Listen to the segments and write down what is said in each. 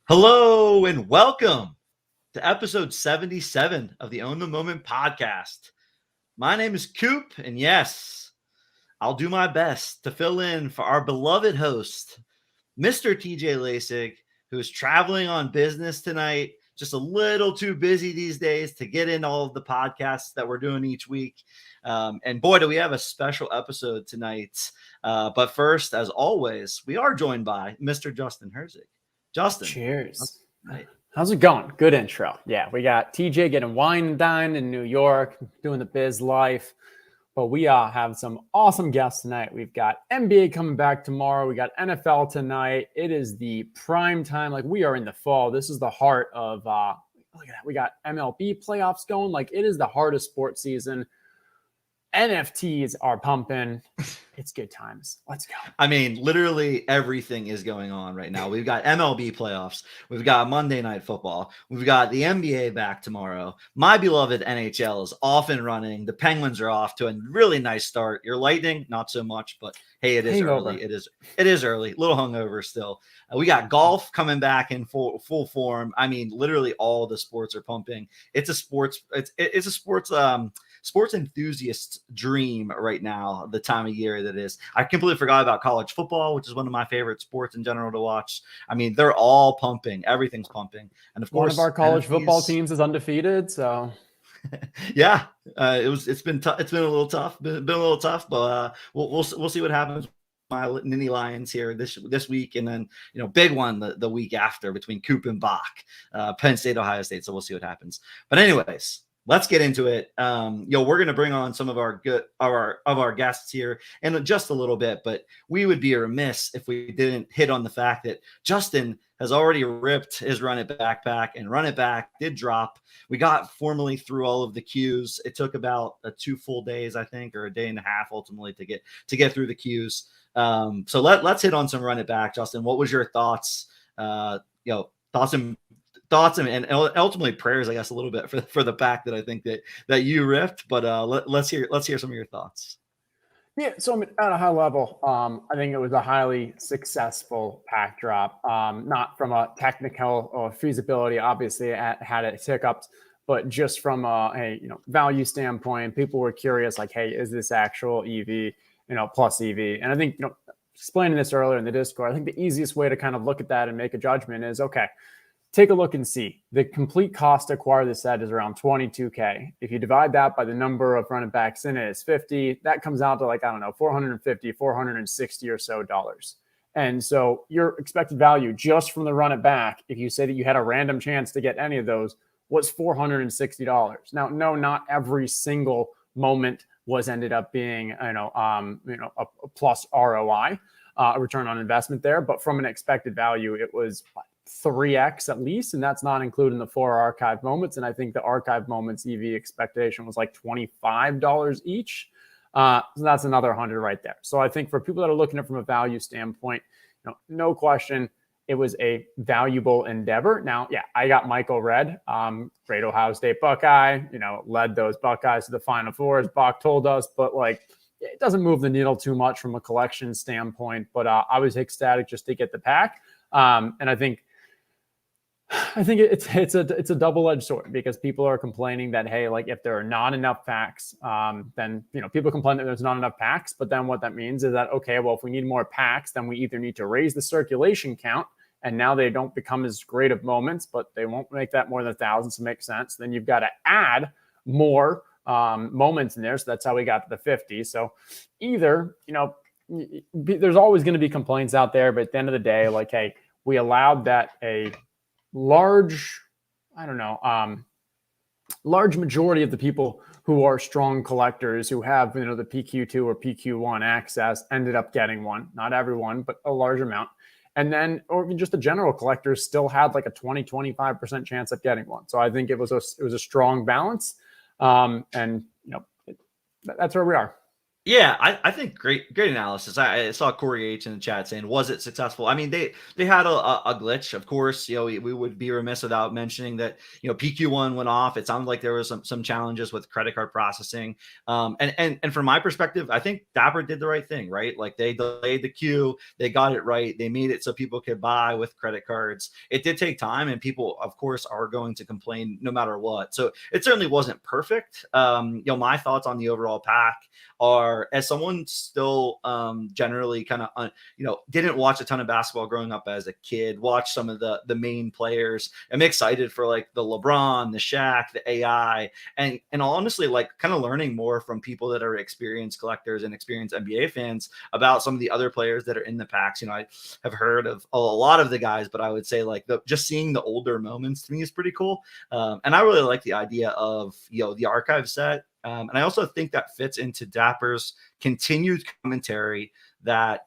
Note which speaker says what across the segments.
Speaker 1: Hello and welcome to episode 77 of the Own the Moment podcast. My name is Coop, and yes, I'll do my best to fill in for our beloved host, Mr. TJ Lasik, who is traveling on business tonight. Just a little too busy these days to get in all of the podcasts that we're doing each week. And boy, do we have a special episode tonight. But first, as always, we are joined by Mr. Justin Herzig. Justin.
Speaker 2: Cheers. How's it going? Good intro. Yeah, we got TJ getting wine and dine in New York, doing the biz life. But we have some awesome guests tonight. We've got NBA coming back tomorrow. We got NFL tonight. It is the prime time. Like, we are in the fall. This is the heart of, look at that. We got MLB playoffs going. Like, it is the heart of sports season. NFTs are pumping. It's good times. Let's go.
Speaker 1: I mean, literally everything is going on right now. We've got MLB playoffs. We've got Monday Night Football. We've got the NBA back tomorrow. My beloved NHL is off and running. The Penguins are off to a really nice start. Your Lightning, not so much, but hey, it is early. It is early. A little hungover still. We got golf coming back in full form. I mean, literally all the sports are pumping. It's a sports enthusiast's dream right now, the time of year that is. I completely forgot about college football, which is one of my favorite sports in general to watch. I mean, they're all pumping. Everything's pumping. And of course,
Speaker 2: one of our college football teams is undefeated. So
Speaker 1: yeah, it's been a little tough, but we'll see what happens. My Nittany Lions here this week, and then big one the week after between Coop and Bach, Penn State, Ohio State. So we'll see what happens. But anyways, let's get into it. We're going to bring on some of our guests here in just a little bit, but we would be remiss if we didn't hit on the fact that Justin has already ripped his Run It Back pack, and Run It Back did drop. We got formally through all of the queues. It took about 2 full days, I think, or a day and a half ultimately to get through the queues. So let's hit on some Run It Back, Justin. What was your thoughts? Thoughts and ultimately prayers, I guess, a little bit for the pack that I think that you ripped. But let's hear some of your thoughts.
Speaker 2: Yeah, so I mean, at a high level, I think it was a highly successful pack drop. Not from a technical or feasibility, obviously it had its hiccups, but just from a value standpoint, people were curious, like, hey, is this actual EV, plus EV? And I think explaining this earlier in the Discord, I think the easiest way to kind of look at that and make a judgment is, okay, take a look and see. The complete cost to acquire this set is around $22K. If you divide that by the number of Run It Backs in it is 50, that comes out to $450, $460 or so dollars. And so your expected value just from the Run It Back, if you say that you had a random chance to get any of those, was $460. Now, no, not every single moment was ended up being, a plus ROI, a return on investment there. But from an expected value, it was 3x at least, and that's not including the 4 archive moments. And I think the archive moments EV expectation was like $25 each. So that's another 100 right there. So I think for people that are looking at it from a value standpoint, no question, it was a valuable endeavor. Now, yeah, I got Michael Redd, great Ohio State Buckeye, led those Buckeyes to the Final Four, as Bach told us, but it doesn't move the needle too much from a collection standpoint. But I was ecstatic just to get the pack. And I think it's a double-edged sword, because people are complaining that, hey, if there are not enough packs, then people complain that there's not enough packs. But then what that means is that, okay, well, if we need more packs, then we either need to raise the circulation count, and now they don't become as great of moments, but they won't make that more than 1,000 to make sense. Then you've got to add more moments in there. So that's how we got to the 50. So either there's always going to be complaints out there, but at the end of the day, hey, we allowed that a large majority of the people who are strong collectors who have, the PQ2 or PQ1 access ended up getting one. Not everyone, but a large amount. And then, or even just the general collectors still had a 20-25% chance of getting one. So I think it was a strong balance. And that's where we are.
Speaker 1: Yeah, I think great analysis. I saw Corey H in the chat saying, "Was it successful?" I mean, they had a glitch, of course. You know, we would be remiss without mentioning that. You know, PQ1 went off. It sounded like there was some challenges with credit card processing. And from my perspective, I think Dapper did the right thing, right? Like they delayed the queue, they got it right, they made it so people could buy with credit cards. It did take time, and people, of course, are going to complain no matter what. So it certainly wasn't perfect. You know, my thoughts on the overall pack are, as someone still generally kind of you know, didn't watch a ton of basketball growing up as a kid, watch some of the main players. I'm excited for like the LeBron, the Shaq, the AI, and honestly, like kind of learning more from people that are experienced collectors and experienced NBA fans about some of the other players that are in the packs. You know, I have heard of a lot of the guys, but I would say like just seeing the older moments to me is pretty cool. And I really like the idea of, you know, the archive set. And I also think that fits into Dapper's continued commentary that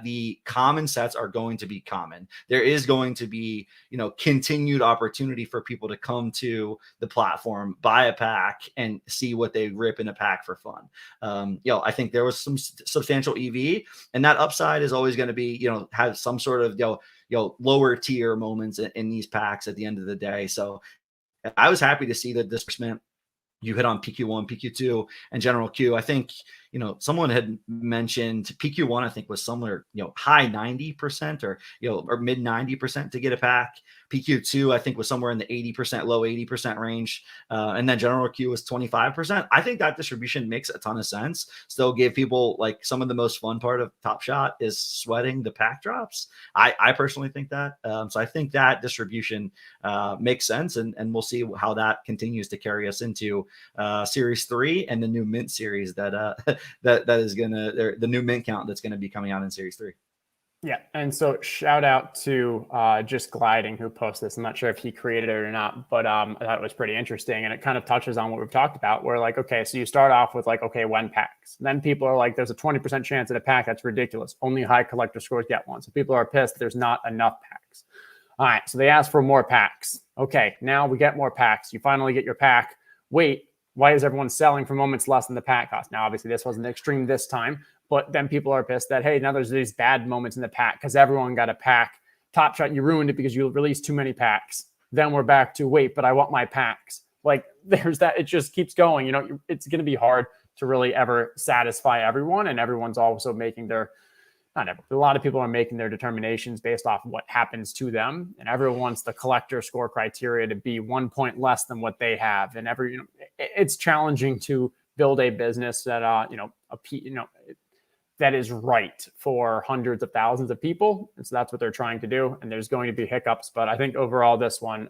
Speaker 1: the common sets are going to be common. There is going to be, you know, continued opportunity for people to come to the platform, buy a pack, and see what they rip in a pack for fun. You know, I think there was some substantial EV, and that upside is always going to be, you know, have some sort of, you know, lower tier moments in these packs at the end of the day. So I was happy to see the disbursement. You hit on PQ1, PQ2, and general Q. I think, you know, someone had mentioned PQ1, I think was somewhere, you know, high 90% or, you know, or mid 90% to get a pack. PQ2, I think was somewhere in the 80%, low 80% range. And then general Q was 25%. I think that distribution makes a ton of sense. Still gave people like some of the most fun part of Top Shot is sweating the pack drops. I personally think that. So I think that distribution makes sense. And we'll see how that continues to carry us into Series 3 and the new Mint series that that is gonna, the new Mint count that's gonna be coming out in Series 3.
Speaker 2: Yeah, and so shout out to Just Gliding who posted this. I'm not sure if he created it or not, but I thought it was pretty interesting, and it kind of touches on what we've talked about. Where like, okay, so you start off with like, okay, when packs, then people are like, there's a 20% chance at a pack. That's ridiculous. Only high collector scores get one. So people are pissed there's not enough packs. All right, so they ask for more packs. Okay, now we get more packs. You finally get your pack. Wait, why is everyone selling for moments less than the pack cost? Now, obviously, this wasn't extreme this time, but then people are pissed that, hey, now there's these bad moments in the pack because everyone got a pack. Top Shot, you ruined it because you released too many packs. Then we're back to, wait, but I want my packs. Like, there's that. It just keeps going. You know, it's going to be hard to really ever satisfy everyone, and everyone's also making their, not everyone, a lot of people are making their determinations based off what happens to them, and everyone wants the collector score criteria to be 1 point less than what they have. And you know, it's challenging to build a business that that is right for hundreds of thousands of people. And so that's what they're trying to do. And there's going to be hiccups, but I think overall this one,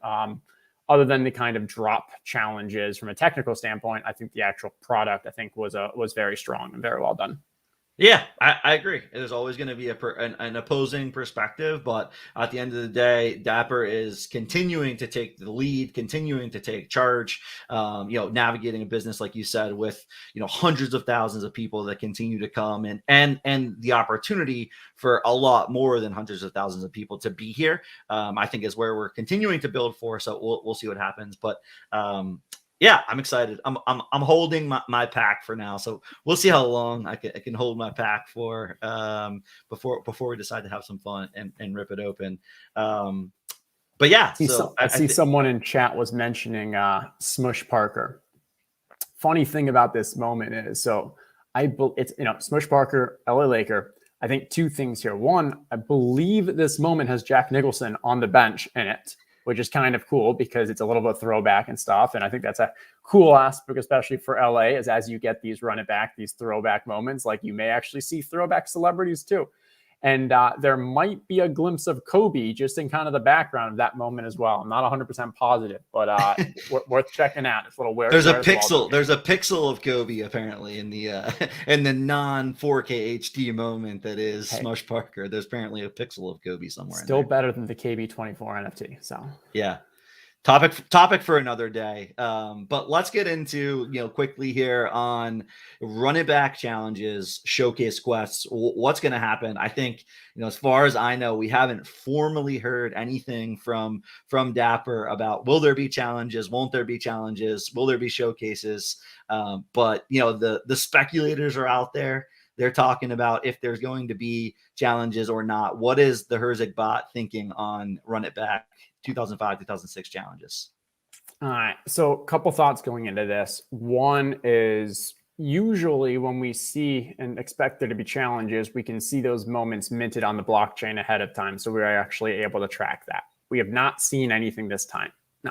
Speaker 2: other than the kind of drop challenges from a technical standpoint, I think the actual product, I think, was very strong and very well done.
Speaker 1: Yeah, I agree. There's always going to be an opposing perspective, but at the end of the day, Dapper is continuing to take the lead, continuing to take charge. You know, navigating a business like you said, with, you know, hundreds of thousands of people that continue to come and the opportunity for a lot more than hundreds of thousands of people to be here. I think is where we're continuing to build for. So we'll see what happens, but. Yeah, I'm excited. I'm holding my pack for now, so we'll see how long I can hold my pack for before we decide to have some fun and rip it open. But yeah,
Speaker 2: I see someone in chat was mentioning Smush Parker. Funny thing about this moment is, so it's, you know, Smush Parker, LA Laker. I think two things here. One, I believe this moment has Jack Nicholson on the bench in it, which is kind of cool because it's a little bit throwback and stuff. And I think that's a cool aspect, especially for LA, is as you get these run it back, these throwback moments, like you may actually see throwback celebrities too. And there might be a glimpse of Kobe just in kind of the background of that moment as well. I'm not 100% positive, but worth checking out. It's a little weird.
Speaker 1: There's a pixel of Kobe apparently in the in the non 4K HD moment that is Smush Parker. There's apparently a pixel of Kobe somewhere.
Speaker 2: Still better than the KB24 NFT. So
Speaker 1: yeah. Topic for another day. But let's get into, quickly here on run it back challenges, showcase quests. What's going to happen? I think, as far as I know, we haven't formally heard anything from Dapper about will there be challenges, won't there be challenges, will there be showcases? But the speculators are out there. They're talking about if there's going to be challenges or not. What is the Herzig bot thinking on run it back 2005, 2006 challenges?
Speaker 2: All right. So a couple thoughts going into this. One is usually when we see and expect there to be challenges, we can see those moments minted on the blockchain ahead of time. So we're actually able to track that. We have not seen anything this time. No,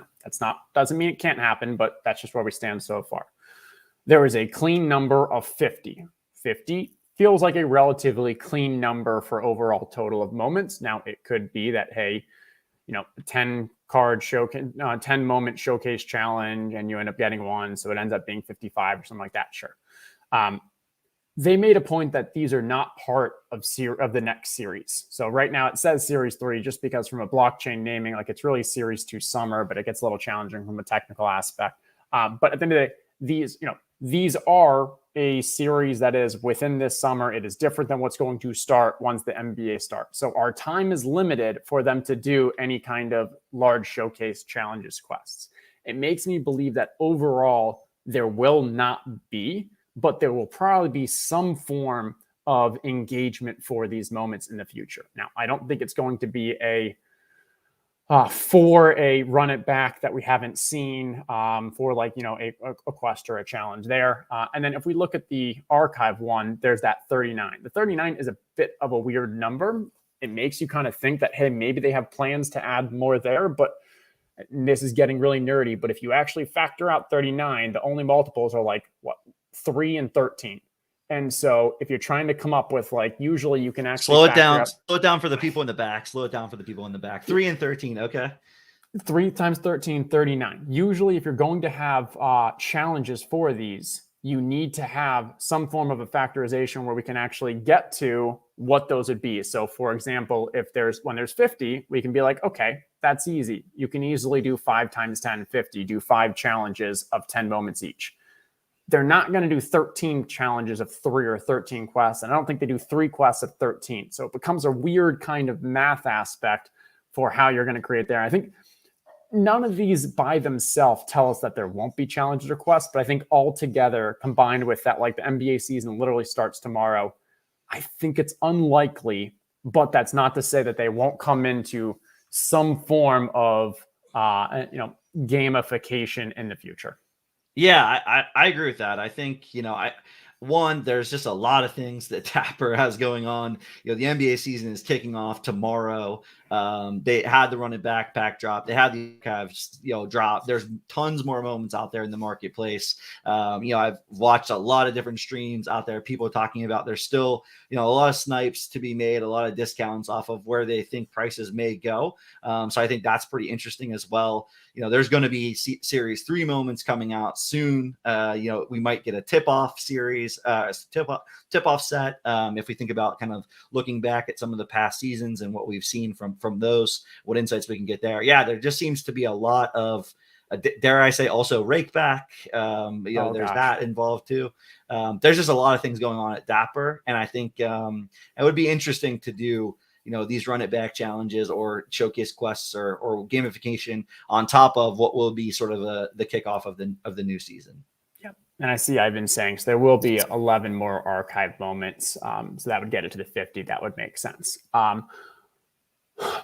Speaker 2: doesn't mean it can't happen, but that's just where we stand so far. There is a clean number of 50. 50 feels like a relatively clean number for overall total of moments. Now, it could be that, hey, 10 card showcase, 10 moment showcase challenge, and you end up getting one. So it ends up being 55 or something like that. Sure. They made a point that these are not part of the next series. So right now it says series 3, just because from a blockchain naming, like it's really series 2 summer, but it gets a little challenging from a technical aspect. But at the end of the day, these are a series that is within this summer. It is different than what's going to start once the NBA starts. So our time is limited for them to do any kind of large showcase challenges quests. It makes me believe that overall there will not be, but there will probably be some form of engagement for these moments in the future. Now, I don't think it's going to be for a run it back that we haven't seen for like, a quest or a challenge there. And then if we look at the archive one, there's that 39. The 39 is a bit of a weird number. It makes you kind of think that, hey, maybe they have plans to add more there, but this is getting really nerdy. But if you actually factor out 39, the only multiples are like 3 and 13. And so if you're trying to come up with usually you can actually
Speaker 1: slow it down for the people in the back. 3 and 13. Okay.
Speaker 2: 3 times 13, 39. Usually if you're going to have challenges for these, you need to have some form of a factorization where we can actually get to what those would be. So for example, when there's 50, we can be like, okay, that's easy. You can easily do 5 times 10, 50, do 5 challenges of 10 moments each. They're not going to do 13 challenges of 3 or 13 quests. And I don't think they do 3 quests of 13. So it becomes a weird kind of math aspect for how you're going to create there. I think none of these by themselves tell us that there won't be challenges or quests. But I think all together, combined with that, like the NBA season literally starts tomorrow, I think it's unlikely. But that's not to say that they won't come into some form of gamification in the future.
Speaker 1: Yeah, I agree with that. I think, there's just a lot of things that Tapper has going on. The NBA season is kicking off tomorrow. They had the run it back pack drop. They had the archives, drop. There's tons more moments out there in the marketplace. I've watched a lot of different streams out there. People talking about there's still, a lot of snipes to be made, a lot of discounts off of where they think prices may go. So I think that's pretty interesting as well. There's going to be series 3 moments coming out soon. We might get a tip-off series, tip-off set. If we think about kind of looking back at some of the past seasons and what we've seen from those, what insights we can get there. Yeah, there just seems to be a lot of, dare I say, also rake back. There's that involved too. There's just a lot of things going on at Dapper. And I think it would be interesting to do these run it back challenges or showcase quests or gamification on top of what will be sort of the kickoff of the new season.
Speaker 2: Yep. And I see I've been saying, so there will be 11 more archive moments. So that would get it to the 50. That would make sense.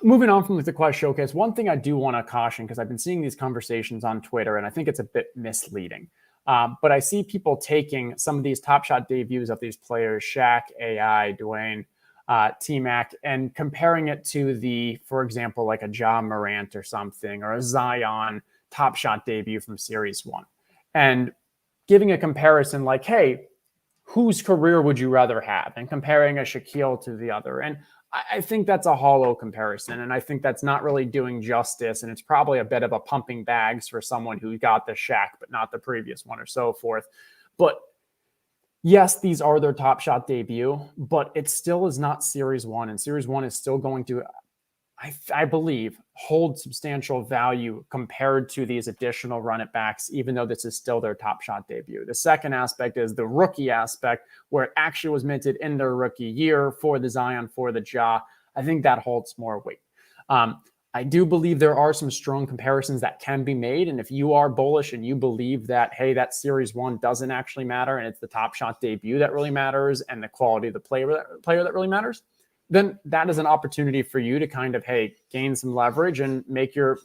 Speaker 2: Moving on from the quest showcase, one thing I do want to caution, because I've been seeing these conversations on Twitter, and I think it's a bit misleading. But I see people taking some of these Top Shot debuts of these players, Shaq, AI, Dwayne, T-Mac, and comparing it to for example, like a Ja Morant or something, or a Zion Top Shot debut from Series 1. And giving a comparison like, hey, whose career would you rather have? And comparing a Shaquille to the other. And I think that's a hollow comparison. And I think that's not really doing justice. And it's probably a bit of a pumping bags for someone who got the Shaq, but not the previous one or so forth. But yes, these are their Top Shot debut, but it still is not Series 1. And Series 1 is still going to, I believe, hold substantial value compared to these additional run it backs, even though this is still their Top Shot debut. The second aspect is the rookie aspect, where it actually was minted in their rookie year for the Zion, for the Ja. I think that holds more weight. I do believe there are some strong comparisons that can be made. And if you are bullish and you believe that, hey, that Series 1 doesn't actually matter and it's the Top Shot debut that really matters and the quality of the player that really matters, then that is an opportunity for you to kind of, hey, gain some leverage and make your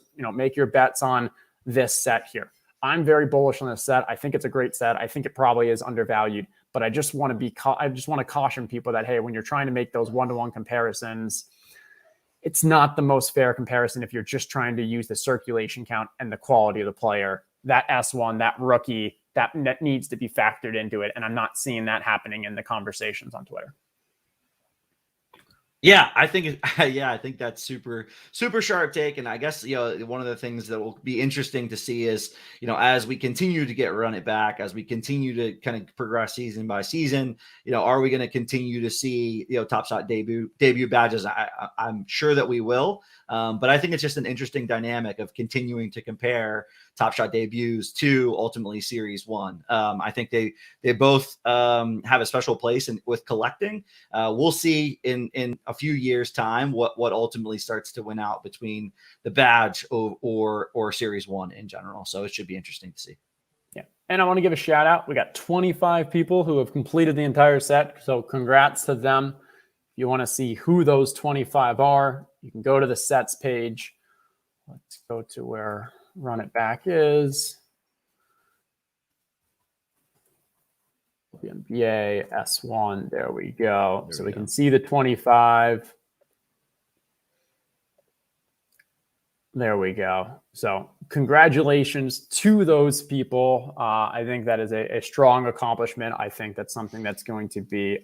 Speaker 2: bets on this set here. I'm very bullish on this set. I think it's a great set. I think it probably is undervalued, but I just want to caution people that, hey, when you're trying to make those one-to-one comparisons, it's not the most fair comparison if you're just trying to use the circulation count and the quality of the player. That S1, that rookie, that needs to be factored into it. And I'm not seeing that happening in the conversations on Twitter.
Speaker 1: Yeah, I think that's super sharp take. And I guess, one of the things that will be interesting to see is, as we continue to get run it back, as we continue to kind of progress season by season, are we going to continue to see, Top Shot debut badges? I'm sure that we will. But I think it's just an interesting dynamic of continuing to compare Top Shot debuts to ultimately Series 1. I think they both have a special place with collecting. We'll see in a few years' time what ultimately starts to win out between the badge or Series 1 in general. So it should be interesting to see.
Speaker 2: Yeah. And I want to give a shout out. We got 25 people who have completed the entire set. So congrats to them. If you want to see who those 25 are, you can go to the sets page. Let's go to where Run It Back is. The NBA S1. There we go. So we can see the 25. There we go. So congratulations to those people. I think that is a strong accomplishment. I think that's something that's going to be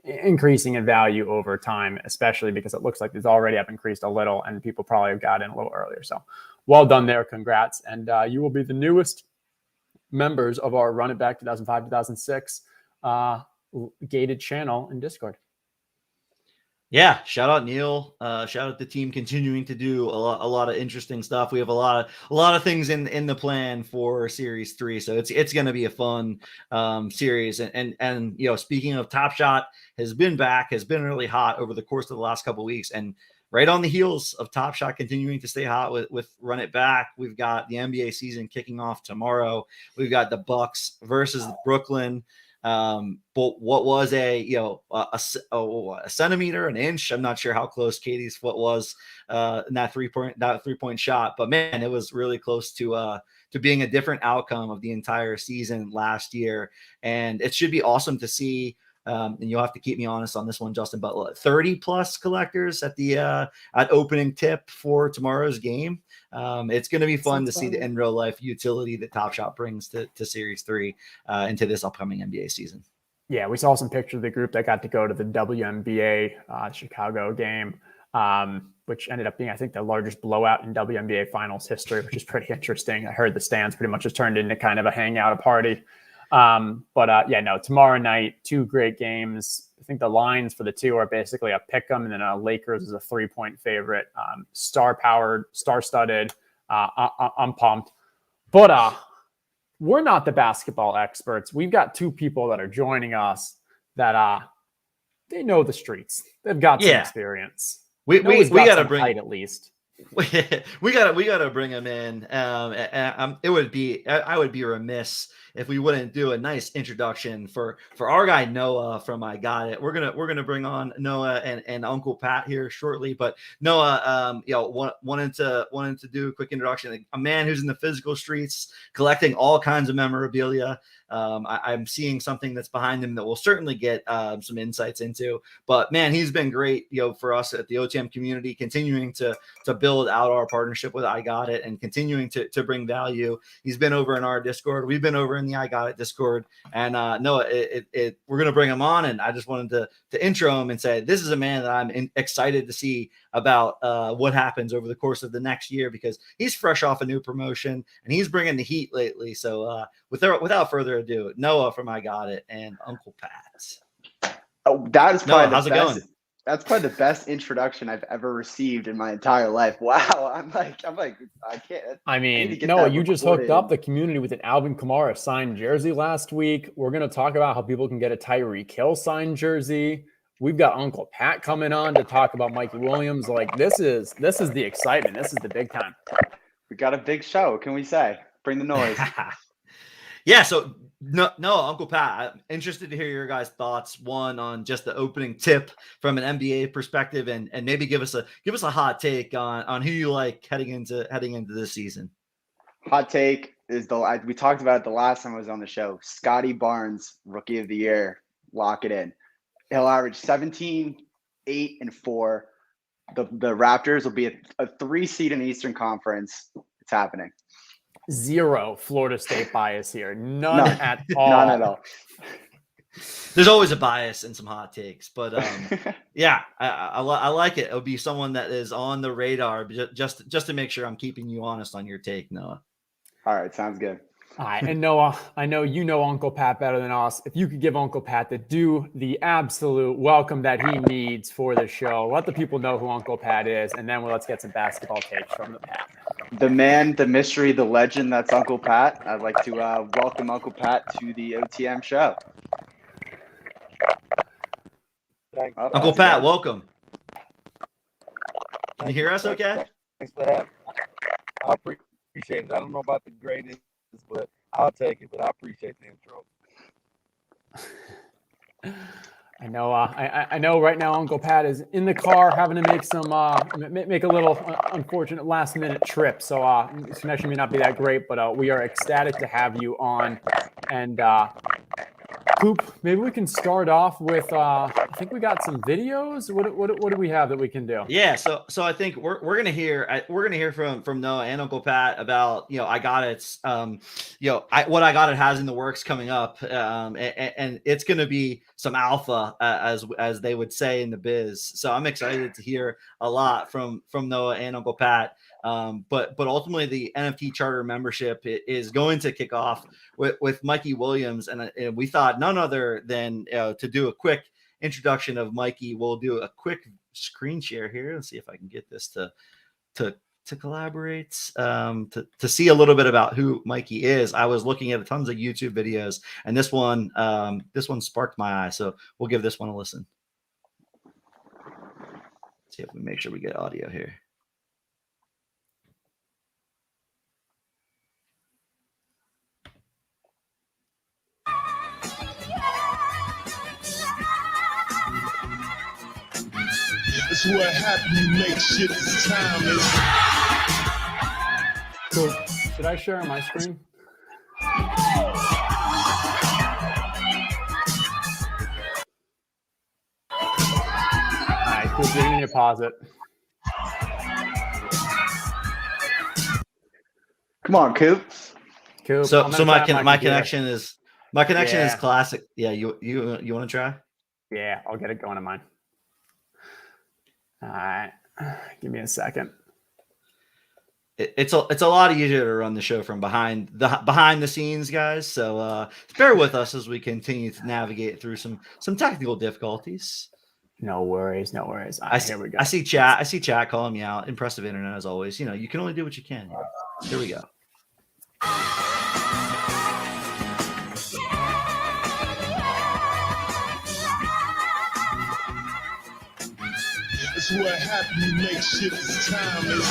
Speaker 2: increasing in value over time, especially because it looks like it's already up increased a little and people probably have got in a little earlier. So well done there. Congrats. And you will be the newest members of our Run It Back 2005-2006 gated channel in Discord.
Speaker 1: Yeah, shout out Neil. Shout out the team continuing to do a lot of interesting stuff. We have a lot of things in the plan for Series 3, so it's going to be a fun series. And speaking of Top Shot, has been really hot over the course of the last couple of weeks, and right on the heels of Top Shot continuing to stay hot with Run It Back, we've got the NBA season kicking off tomorrow. We've got the Bucks versus Brooklyn. But what was a centimeter, an inch? I'm not sure how close Katie's foot was in that three point shot, but man, it was really close to being a different outcome of the entire season last year. And it should be awesome to see. And you'll have to keep me honest on this one, Justin, but 30 plus collectors at the at opening tip for tomorrow's game. It's going to be fun to see the in real life utility that Top Shot brings to Series 3 into this upcoming NBA season.
Speaker 2: Yeah, we saw some pictures of the group that got to go to the WNBA Chicago game, which ended up being, I think, the largest blowout in WNBA finals history, which is pretty interesting. I heard the stands pretty much just turned into kind of a hangout, a party. Tomorrow night, two great games. I think the lines for the two are basically a pick 'em, and then Lakers is a 3-point favorite. Star-powered, star-studded. I'm pumped. But we're not the basketball experts. We've got two people that are joining us that they know the streets. They've got some experience.
Speaker 1: We got to bring
Speaker 2: height at least.
Speaker 1: we gotta bring him in. I would be remiss if we wouldn't do a nice introduction for our guy Noah from I Got It. We're gonna bring on Noah and Uncle Pat here shortly, but Noah, wanted to do a quick introduction. A man who's in the physical streets collecting all kinds of memorabilia. I'm seeing something that's behind him that we'll certainly get some insights into. But man, he's been great, for us at the OTM community, continuing to build out our partnership with I Got It and continuing to bring value. He's been over in our Discord. We've been over in the I Got It Discord. And Noah, we're going to bring him on. And I just wanted to intro him and say, this is a man that I'm excited to see about what happens over the course of the next year, because he's fresh off a new promotion and he's bringing the heat lately. So without further ado, Noah from I Got It and Uncle Pat.
Speaker 3: Oh, that is probably
Speaker 1: Noah, how's it going?
Speaker 3: That's probably the best introduction I've ever received in my entire life. Wow. I'm like, I can't.
Speaker 2: I
Speaker 3: need to
Speaker 2: mean,
Speaker 3: get
Speaker 2: Noah,
Speaker 3: that
Speaker 2: you just hooked
Speaker 3: recorded.
Speaker 2: up the community with an Alvin Kamara signed jersey last week. We're going to talk about how people can get a Tyreek Hill signed jersey. We've got Uncle Pat coming on to talk about Mikey Williams. Like this is the excitement. This is the big time.
Speaker 3: We got a big show. What can we say? Bring the noise.
Speaker 1: Yeah, so no, Uncle Pat, I'm interested to hear your guys' thoughts. One on just the opening tip from an NBA perspective, and maybe give us a hot take on who you like heading into this season.
Speaker 3: Hot take is we talked about it the last time I was on the show. Scotty Barnes, Rookie of the Year, lock it in. He'll average 17, 8, and 4. The Raptors will be a 3 seed in the Eastern Conference. It's happening.
Speaker 2: Zero Florida State bias here. None at all.
Speaker 3: None at all.
Speaker 1: There's always a bias in some hot takes, but yeah, I like it. It would be someone that is on the radar, just to make sure I'm keeping you honest on your take, Noah.
Speaker 3: All right, sounds good.
Speaker 2: All right, and Noah, I know you know Uncle Pat better than us. If you could give Uncle Pat the absolute welcome that he needs for the show, let the people know who Uncle Pat is, and then let's get some basketball takes from the Pat.
Speaker 3: The man, the mystery, the legend, that's Uncle Pat. I'd like to welcome Uncle Pat to the OTM show.
Speaker 4: Thanks.
Speaker 1: Uncle Pat, welcome. Can you hear us okay?
Speaker 4: Thanks for that. I appreciate it. I don't know about the greatest, but I'll take it. But I appreciate the intro.
Speaker 2: I know. I know. Right now, Uncle Pat is in the car having to make a little unfortunate last minute trip. So this connection may not be that great, but we are ecstatic to have you on. And Coop, maybe we can start off with. I think we got some videos. What do we have that we can do?
Speaker 1: Yeah. So I think we're gonna hear from Noah and Uncle Pat about I Got It's what I Got It has in the works coming up, and it's gonna be some alpha as they would say in the biz. So I'm excited to hear a lot from Noah and Uncle Pat. But ultimately the NFT charter membership is going to kick off with Mikey Williams, and we thought none other than to do a quick introduction of Mikey. We'll do a quick screen share here. Let's see if I can get this to collaborate to see a little bit about who Mikey is. I was looking at tons of YouTube videos, and this one sparked my eye. So we'll give this one a listen. See if we make sure we get audio here.
Speaker 5: It's what happened, you make shit as timeless.
Speaker 2: Cool. Should I share my screen? All right, cool. You're gonna need to pause it.
Speaker 3: Come on, Coop.
Speaker 2: Cool.
Speaker 1: So my connection is
Speaker 2: Yeah.
Speaker 1: classic. Yeah, you want to try?
Speaker 2: Yeah, I'll get it going on mine. All right, give me a second.
Speaker 1: It's a lot easier to run the show from behind the scenes, guys. So bear with us as we continue to navigate through some technical difficulties.
Speaker 2: No worries. All right, here we go.
Speaker 1: I see chat calling me out. Impressive internet as always. You can only do what you can. Here we go.
Speaker 5: It's what happened, you make shit as timeless.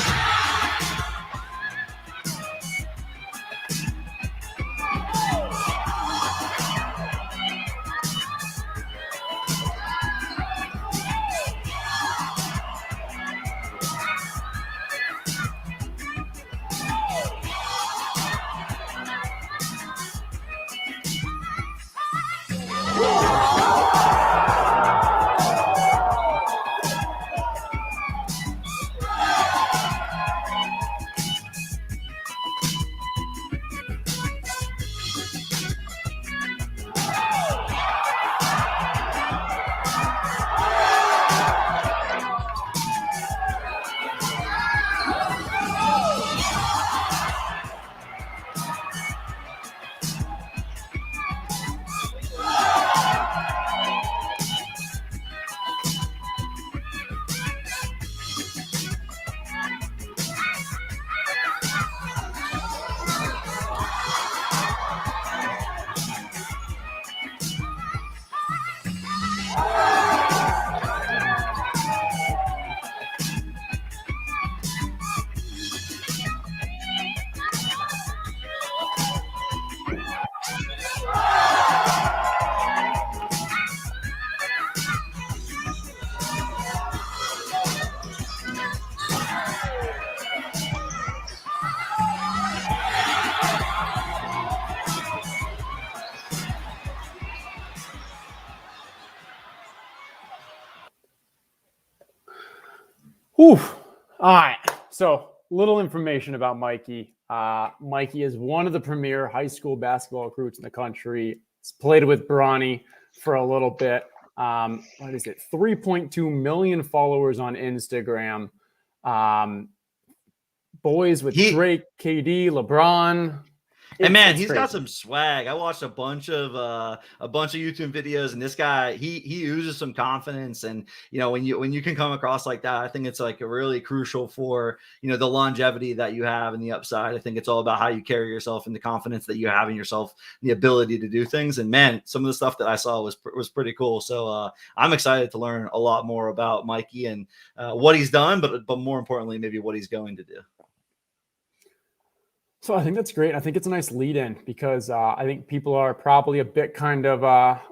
Speaker 2: Whew. All right. So, little information about Mikey. Mikey is one of the premier high school basketball recruits in the country. He's played with Bronny for a little bit. What is it? 3.2 million followers on Instagram. Boys with Drake, KD, LeBron.
Speaker 1: And man, he's got some swag. I watched a bunch of YouTube videos, and this guy, he oozes some confidence. And when you can come across like that, I think it's like a really crucial for the longevity that you have and the upside. I think it's all about how you carry yourself and the confidence that you have in yourself, the ability to do things. And man, some of the stuff that I saw was pretty cool. So I'm excited to learn a lot more about Mikey and what he's done, but more importantly, maybe what he's going to do.
Speaker 2: So I think that's great. I think it's a nice lead in because I think people are probably a bit kind of,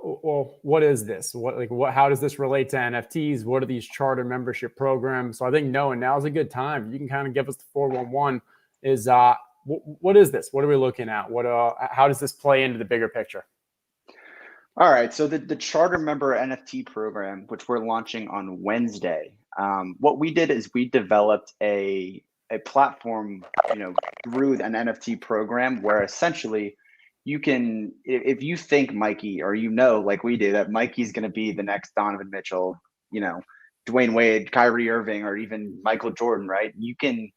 Speaker 2: well, what is this? How does this relate to NFTs? What are these charter membership programs? So I think now is a good time. You can kind of give us the 411 is what is this? What are we looking at? How does this play into the bigger picture?
Speaker 3: All right. So the charter member NFT program, which we're launching on Wednesday, what we did is we developed a platform, through an NFT program where essentially you can, if you think Mikey, or like we do, that Mikey's going to be the next Donovan Mitchell, Dwayne Wade, Kyrie Irving, or even Michael Jordan, right? You can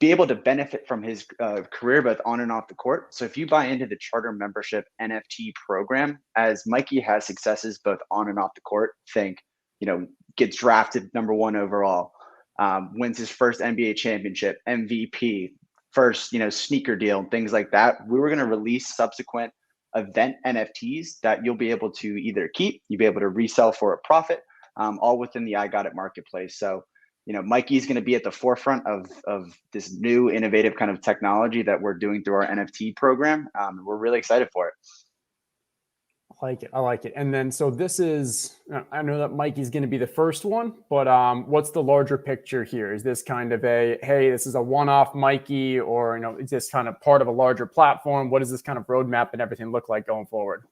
Speaker 3: be able to benefit from his career both on and off the court. So if you buy into the charter membership NFT program, as Mikey has successes both on and off the court, gets drafted #1 overall, wins his first NBA championship, MVP, first, sneaker deal, and things like that. We were going to release subsequent event NFTs that you'll be able to either keep, you'll be able to resell for a profit, all within the I Got It marketplace. So, Mikey's going to be at the forefront of this new innovative kind of technology that we're doing through our NFT program. We're really excited for it.
Speaker 2: I like it. And then, so this is, I know that Mikey's going to be the first one, but what's the larger picture here? Is this kind of hey, this is a one-off Mikey, or, is this kind of part of a larger platform? What does this kind of roadmap and everything look like going forward?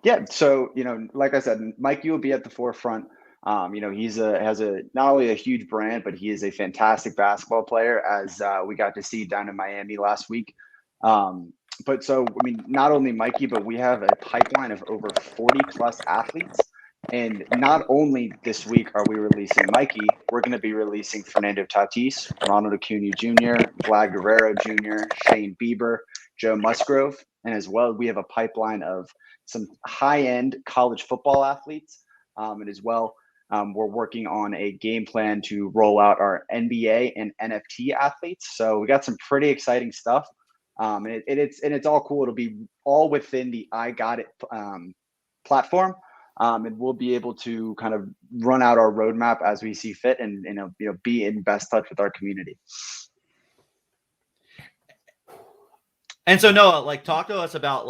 Speaker 3: Yeah. So, like I said, Mikey will be at the forefront. He's has not only a huge brand, but he is a fantastic basketball player, as we got to see down in Miami last week. But so, not only Mikey, but we have a pipeline of over 40 plus athletes. And not only this week are we releasing Mikey, we're going to be releasing Fernando Tatis, Ronald Acuna Jr., Vlad Guerrero Jr., Shane Bieber, Joe Musgrove. And as well, we have a pipeline of some high-end college football athletes. And as well, we're working on a game plan to roll out our NBA and NFT athletes. So we got some pretty exciting stuff. And it's all cool. It'll be all within the I Got It platform, and we'll be able to kind of run out our roadmap as we see fit, and be in best touch with our community.
Speaker 1: And so Noah, talk to us about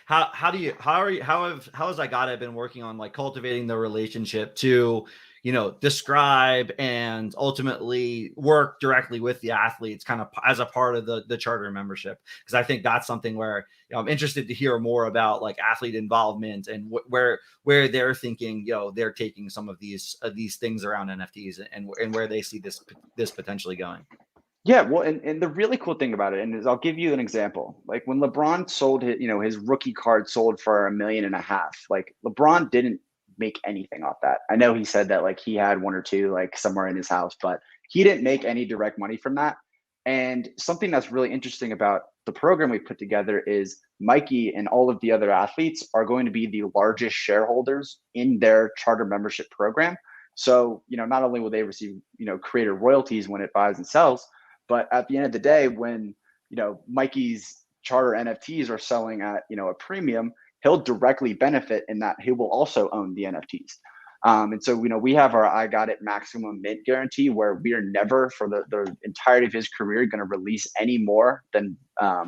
Speaker 1: how has I Got It been working on cultivating the relationship to describe and ultimately work directly with the athletes kind of as a part of the charter membership? Because I think that's something where I'm interested to hear more about athlete involvement and where they're thinking they're taking some of these things around NFTs and where they see this potentially going.
Speaker 3: Yeah, well, and the really cool thing about it, and is I'll give you an example. When LeBron sold his rookie card sold for $1.5 million, LeBron didn't make anything off that. I know he said that he had one or two somewhere in his house, but he didn't make any direct money from that. And something that's really interesting about the program we put together is Mikey and all of the other athletes are going to be the largest shareholders in their charter membership program. So, not only will they receive, creator royalties when it buys and sells, but at the end of the day, when, Mikey's charter NFTs are selling at, a premium, he'll directly benefit in that he will also own the NFTs. And so, we have our I Got It maximum mint guarantee, where we are never for the entirety of his career going to release any more than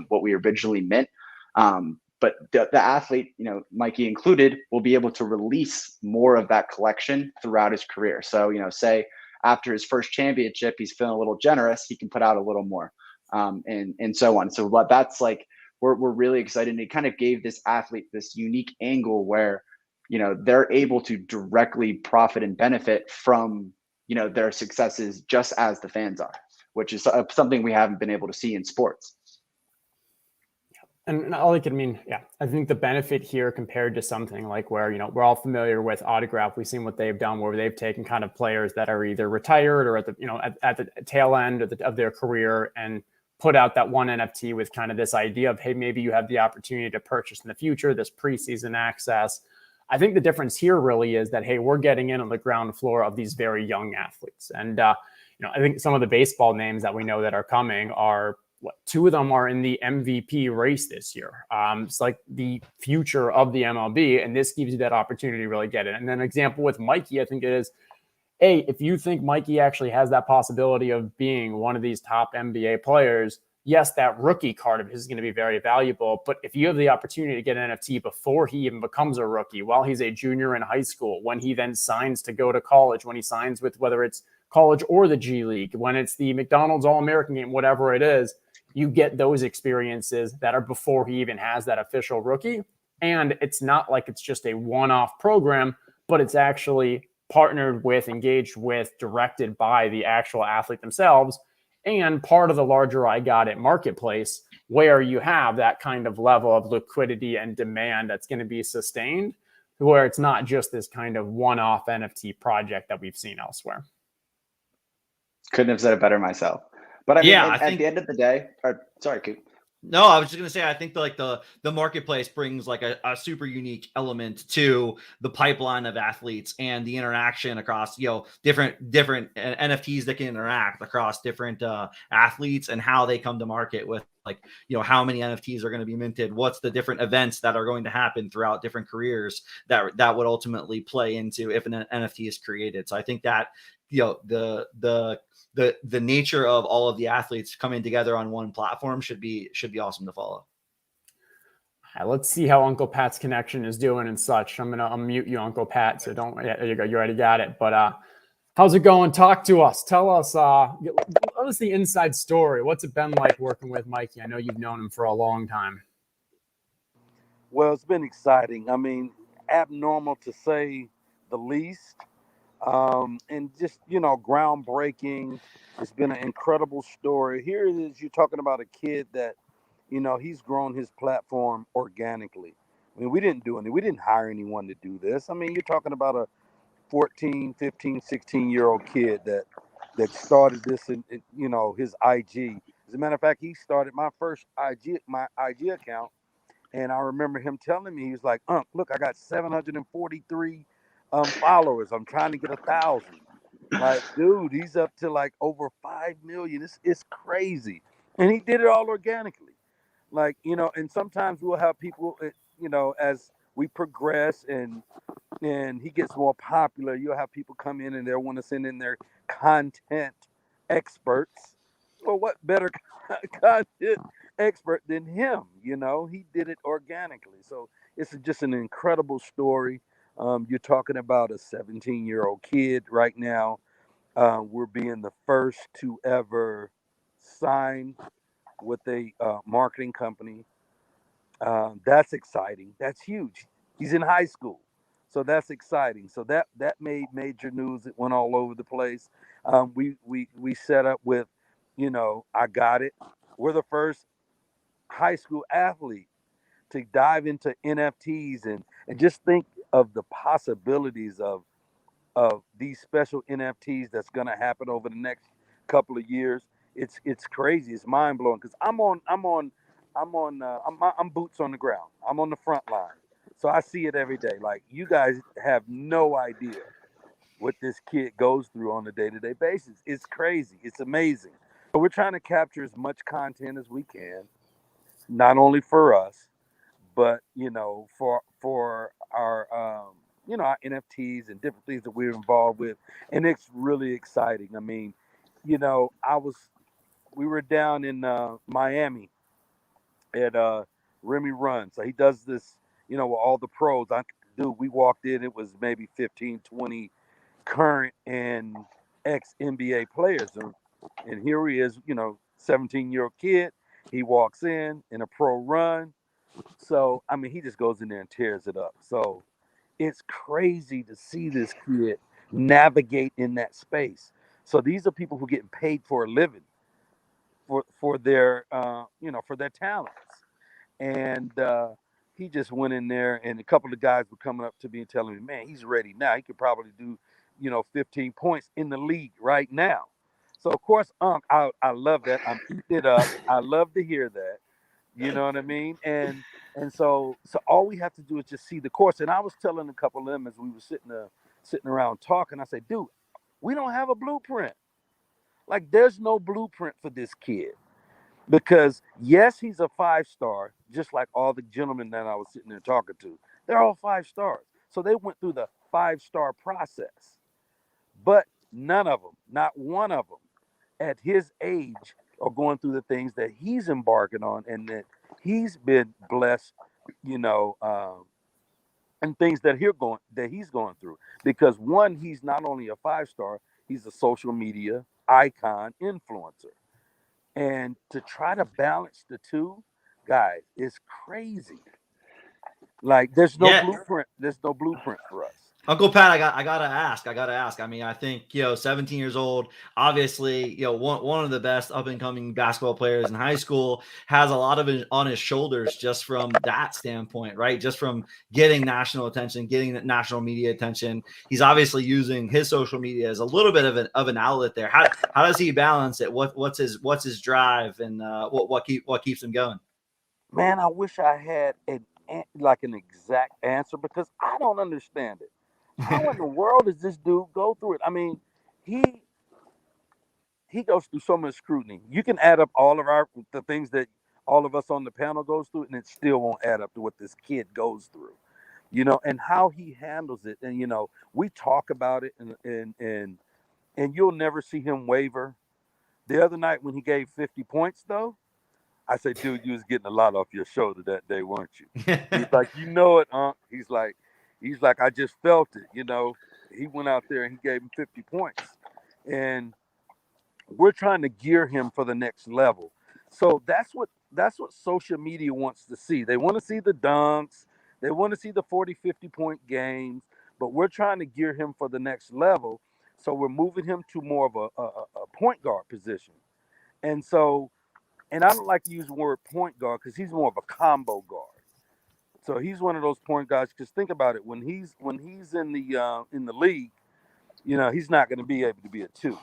Speaker 3: what we originally mint. But the athlete, Mikey included, will be able to release more of that collection throughout his career. So, say after his first championship, he's feeling a little generous, he can put out a little more, and so on. So what that's we're really excited. And it kind of gave this athlete this unique angle where, they're able to directly profit and benefit from their successes just as the fans are, which is something we haven't been able to see in sports.
Speaker 2: And I think the benefit here compared to something like where, we're all familiar with Autograph. We've seen what they've done where they've taken kind of players that are either retired or at the, at the tail end of their career and put out that one NFT with kind of this idea of, hey, maybe you have the opportunity to purchase in the future, this preseason access. I think the difference here really is that, hey, we're getting in on the ground floor of these very young athletes. And, I think some of the baseball names that we know that are coming are, two of them are in the MVP race this year. It's like the future of the MLB, and this gives you that opportunity to really get it. And then an example with Mikey, I think it is, if you think Mikey actually has that possibility of being one of these top NBA players, yes, that rookie card of his is going to be very valuable. But if you have the opportunity to get an NFT before he even becomes a rookie, while he's a junior in high school, when he then signs to go to college, when he signs with whether it's college or the G League, when it's the McDonald's All-American game, whatever it is, you get those experiences that are before he even has that official rookie. And it's not like it's just a one-off program, but it's actually partnered with, engaged with, directed by the actual athlete themselves, and part of the larger I Got It marketplace, where you have that kind of level of liquidity and demand that's going to be sustained, where it's not just this kind of one-off NFT project that we've seen elsewhere.
Speaker 3: Couldn't have said it better myself. But I think at the end of the day, sorry, Coop.
Speaker 1: No, I was just gonna say, I think the marketplace brings like a super unique element to the pipeline of athletes and the interaction across different NFTs that can interact across different athletes and how they come to market with how many NFTs are going to be minted, what's the different events that are going to happen throughout different careers that would ultimately play into if an NFT is created. So I think that the nature of all of the athletes coming together on one platform should be awesome to follow.
Speaker 2: Let's see how Uncle Pat's connection is doing and such. I'm gonna unmute you, Uncle Pat. So don't. Yeah, there you go. You already got it. But how's it going? Talk to us. Tell us. Give us the inside story. What's it been like working with Mikey? I know you've known him for a long time.
Speaker 4: Well, it's been exciting. I mean, abnormal to say the least. And just, groundbreaking. It's been an incredible story. Here it is. You're talking about a kid that, he's grown his platform organically. I mean, we didn't hire anyone to do this. I mean, you're talking about a 14, 15, 16-year-old kid that started this in his IG. As a matter of fact, he started my IG account. And I remember him telling me, he was like, look, I got 743 followers. I'm trying to get 1,000. Like, dude, he's up to like over 5 million. It's crazy. And he did it all organically. Like, and sometimes we'll have people, as we progress and he gets more popular, you'll have people come in and they'll want to send in their content experts. Well, what better content expert than him? He did it organically. So it's just an incredible story. You're talking about a 17-year-old kid right now. We're being the first to ever sign with a marketing company. That's exciting. That's huge. He's in high school. So that's exciting. So that made major news. It went all over the place. We set up with, I Got It. We're the first high school athlete to dive into NFTs and just think of the possibilities of these special NFTs that's going to happen over the next couple of years. It's crazy. It's mind blowing because I'm boots on the ground. I'm on the front line, so I see it every day. Like, you guys have no idea what this kid goes through on a day-to-day basis. It's crazy. It's amazing. So we're trying to capture as much content as we can, not only for us, but for our our NFTs and different things that we're involved with, and it's really exciting. I mean, we were down in Miami at Remy Run, so he does this, with all the pros. We walked in, it was maybe 15, 20 current and ex NBA players, and here he is, 17-year-old kid. He walks in a pro run. So, he just goes in there and tears it up. So it's crazy to see this kid navigate in that space. So these are people who getting paid for a living for their for their talents. And he just went in there, and a couple of guys were coming up to me and telling me, man, he's ready now. He could probably do 15 points in the league right now. So of course, I love that. I'm eating it up. I love to hear that. You know what I mean? And so all we have to do is just see the course. And I was telling a couple of them as we were sitting around talking, I said, dude, we don't have a blueprint. Like, there's no blueprint for this kid. Because yes, he's a 5-star, just like all the gentlemen that I was sitting there talking to. They're all 5 stars. So they went through the 5-star process. But none of them, not one of them, at his age are going through the things that he's embarking on and that he's been blessed, and things that he's going through. Because one, he's not only a 5-star, he's a social media icon influencer. And to try to balance the two, guys, is crazy. Like, there's no blueprint. There's no blueprint for us.
Speaker 1: Uncle Pat, I gotta ask. I mean, I think 17 years old, obviously, one of the best up and coming basketball players in high school, has a lot of it on his shoulders just from that standpoint, right? Just from getting national attention, getting national media attention. He's obviously using his social media as a little bit of an outlet there. How does he balance it? What's his drive, and what keeps him going?
Speaker 4: Man, I wish I had an exact answer, because I don't understand it. How in the world does this dude go through it? I mean, he goes through so much scrutiny. You can add up all of the things that all of us on the panel goes through, and it still won't add up to what this kid goes through, and how he handles it. And, we talk about it, and you'll never see him waver. The other night when he gave 50 points, though, I said, dude, you was getting a lot off your shoulder that day, weren't you? He's like, it, He's like, I just felt it, He went out there and he gave him 50 points. And we're trying to gear him for the next level. So that's what social media wants to see. They want to see the dunks. They want to see the 40, 50-point games. But we're trying to gear him for the next level. So we're moving him to more of a point guard position. And I don't like to use the word point guard because he's more of a combo guard. So he's one of those point guards. Because think about it, when he's in the league, he's not going to be able to be a 2.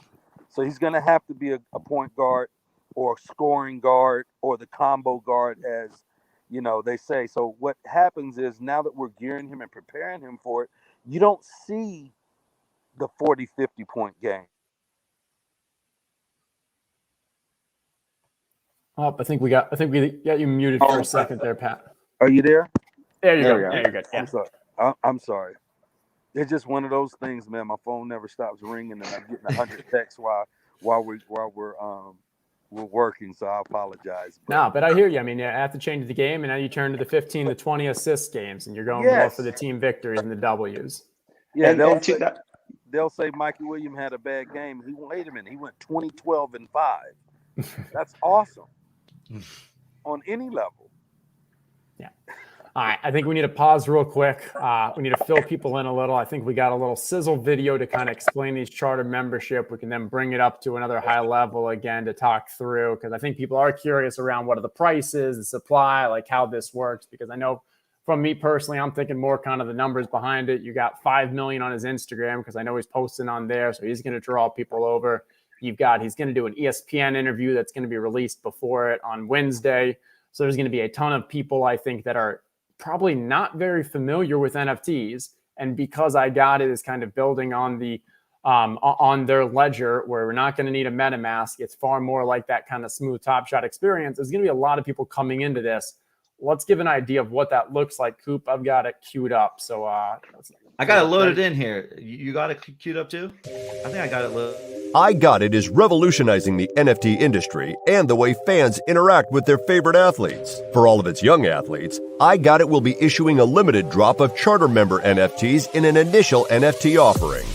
Speaker 4: So he's going to have to be a point guard or a scoring guard or the combo guard, as they say. So what happens is, now that we're gearing him and preparing him for it, you don't see the 40, 50-point game.
Speaker 2: Oh, I think we got you muted for a second there, Pat.
Speaker 4: Are you there?
Speaker 2: There you go. There you're good. Yeah.
Speaker 4: I'm sorry. It's just one of those things, man. My phone never stops ringing, and I'm getting 100 texts while we're working. So I apologize.
Speaker 2: But I hear you. I mean, you have to change the game, and now you turn to the 15 to 20 assist games, and you're going more for the team victories and the W's.
Speaker 4: Yeah, they'll say Mikey Williams had a bad game. Wait a minute, he went 20, 12, and 5. That's awesome on any level.
Speaker 2: Yeah. All right. I think we need to pause real quick. We need to fill people in a little. I think we got a little sizzle video to kind of explain these charter membership. We can then bring it up to another high level again to talk through, because I think people are curious around what are the prices, the supply, like how this works. Because I know from me personally, I'm thinking more kind of the numbers behind it. You got 5 million on his Instagram, because I know he's posting on there. So he's going to draw people over. He's going to do an ESPN interview that's going to be released before it on Wednesday. So there's going to be a ton of people, I think, that are probably not very familiar with NFTs. And because I Got It is kind of building on on their ledger, where we're not going to need a MetaMask. It's far more like that kind of smooth Top Shot experience. There's going to be a lot of people coming into this. Let's give an idea of what that looks like. Coop, I've got it queued up. So
Speaker 1: I got it loaded in here. You got it queued up too? I think I got it loaded.
Speaker 6: I Got It is revolutionizing the NFT industry and the way fans interact with their favorite athletes. For all of its young athletes, I Got It will be issuing a limited drop of charter member NFTs in an initial NFT offering.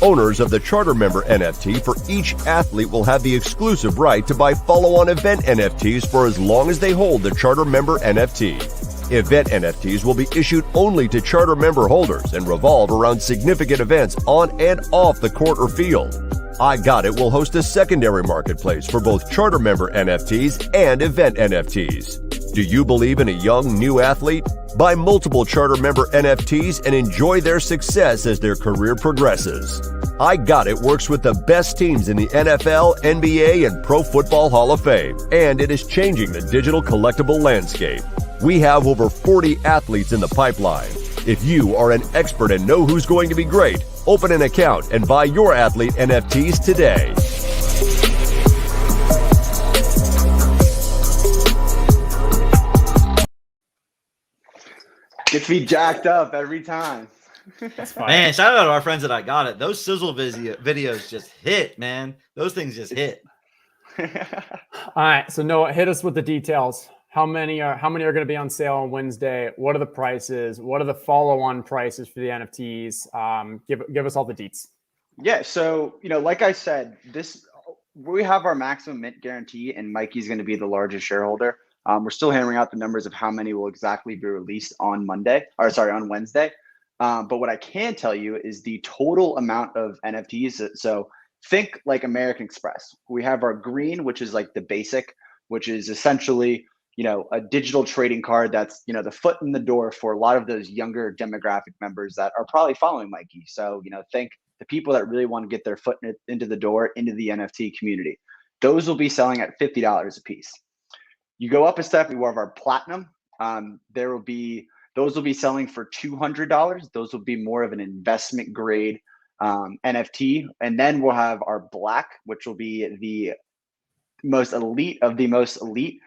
Speaker 6: Owners of the charter member NFT for each athlete will have the exclusive right to buy follow-on event NFTs for as long as they hold the charter member NFT. Event NFTs will be issued only to charter member holders and revolve around significant events on and off the court or field. I Got It will host a secondary marketplace for both charter member NFTs and event NFTs. Do you believe in a young, new athlete? Buy multiple charter member NFTs and enjoy their success as their career progresses. I Got It works with the best teams in the NFL, NBA, and Pro Football Hall of Fame, and it is changing the digital collectible landscape. We have over 40 athletes in the pipeline. If you are an expert and know who's going to be great, open an account and buy your athlete NFTs today.
Speaker 3: Gets me jacked up every time.
Speaker 1: Man, shout out to our friends that I Got It. Those sizzle videos just hit, man. Those things just hit.
Speaker 2: All right, so Noah, hit us with the details. How many are going to be on sale on Wednesday? What are the prices? What are the follow-on prices for the NFTs? Give us all the deets.
Speaker 3: Yeah, so like I said, we have our maximum mint guarantee, and Mikey's going to be the largest shareholder. We're still hammering out the numbers of how many will exactly be released on Wednesday. But what I can tell you is the total amount of NFTs. So think like American Express. We have our green, which is like the basic, which is essentially a digital trading card that's, the foot in the door for a lot of those younger demographic members that are probably following Mikey. So, think the people that really want to get their foot into the door, into the NFT community. Those will be selling at $50 a piece. You go up a step, we have our platinum. Those will be selling for $200. Those will be more of an investment grade NFT. And then we'll have our black, which will be the most elite of the most elite.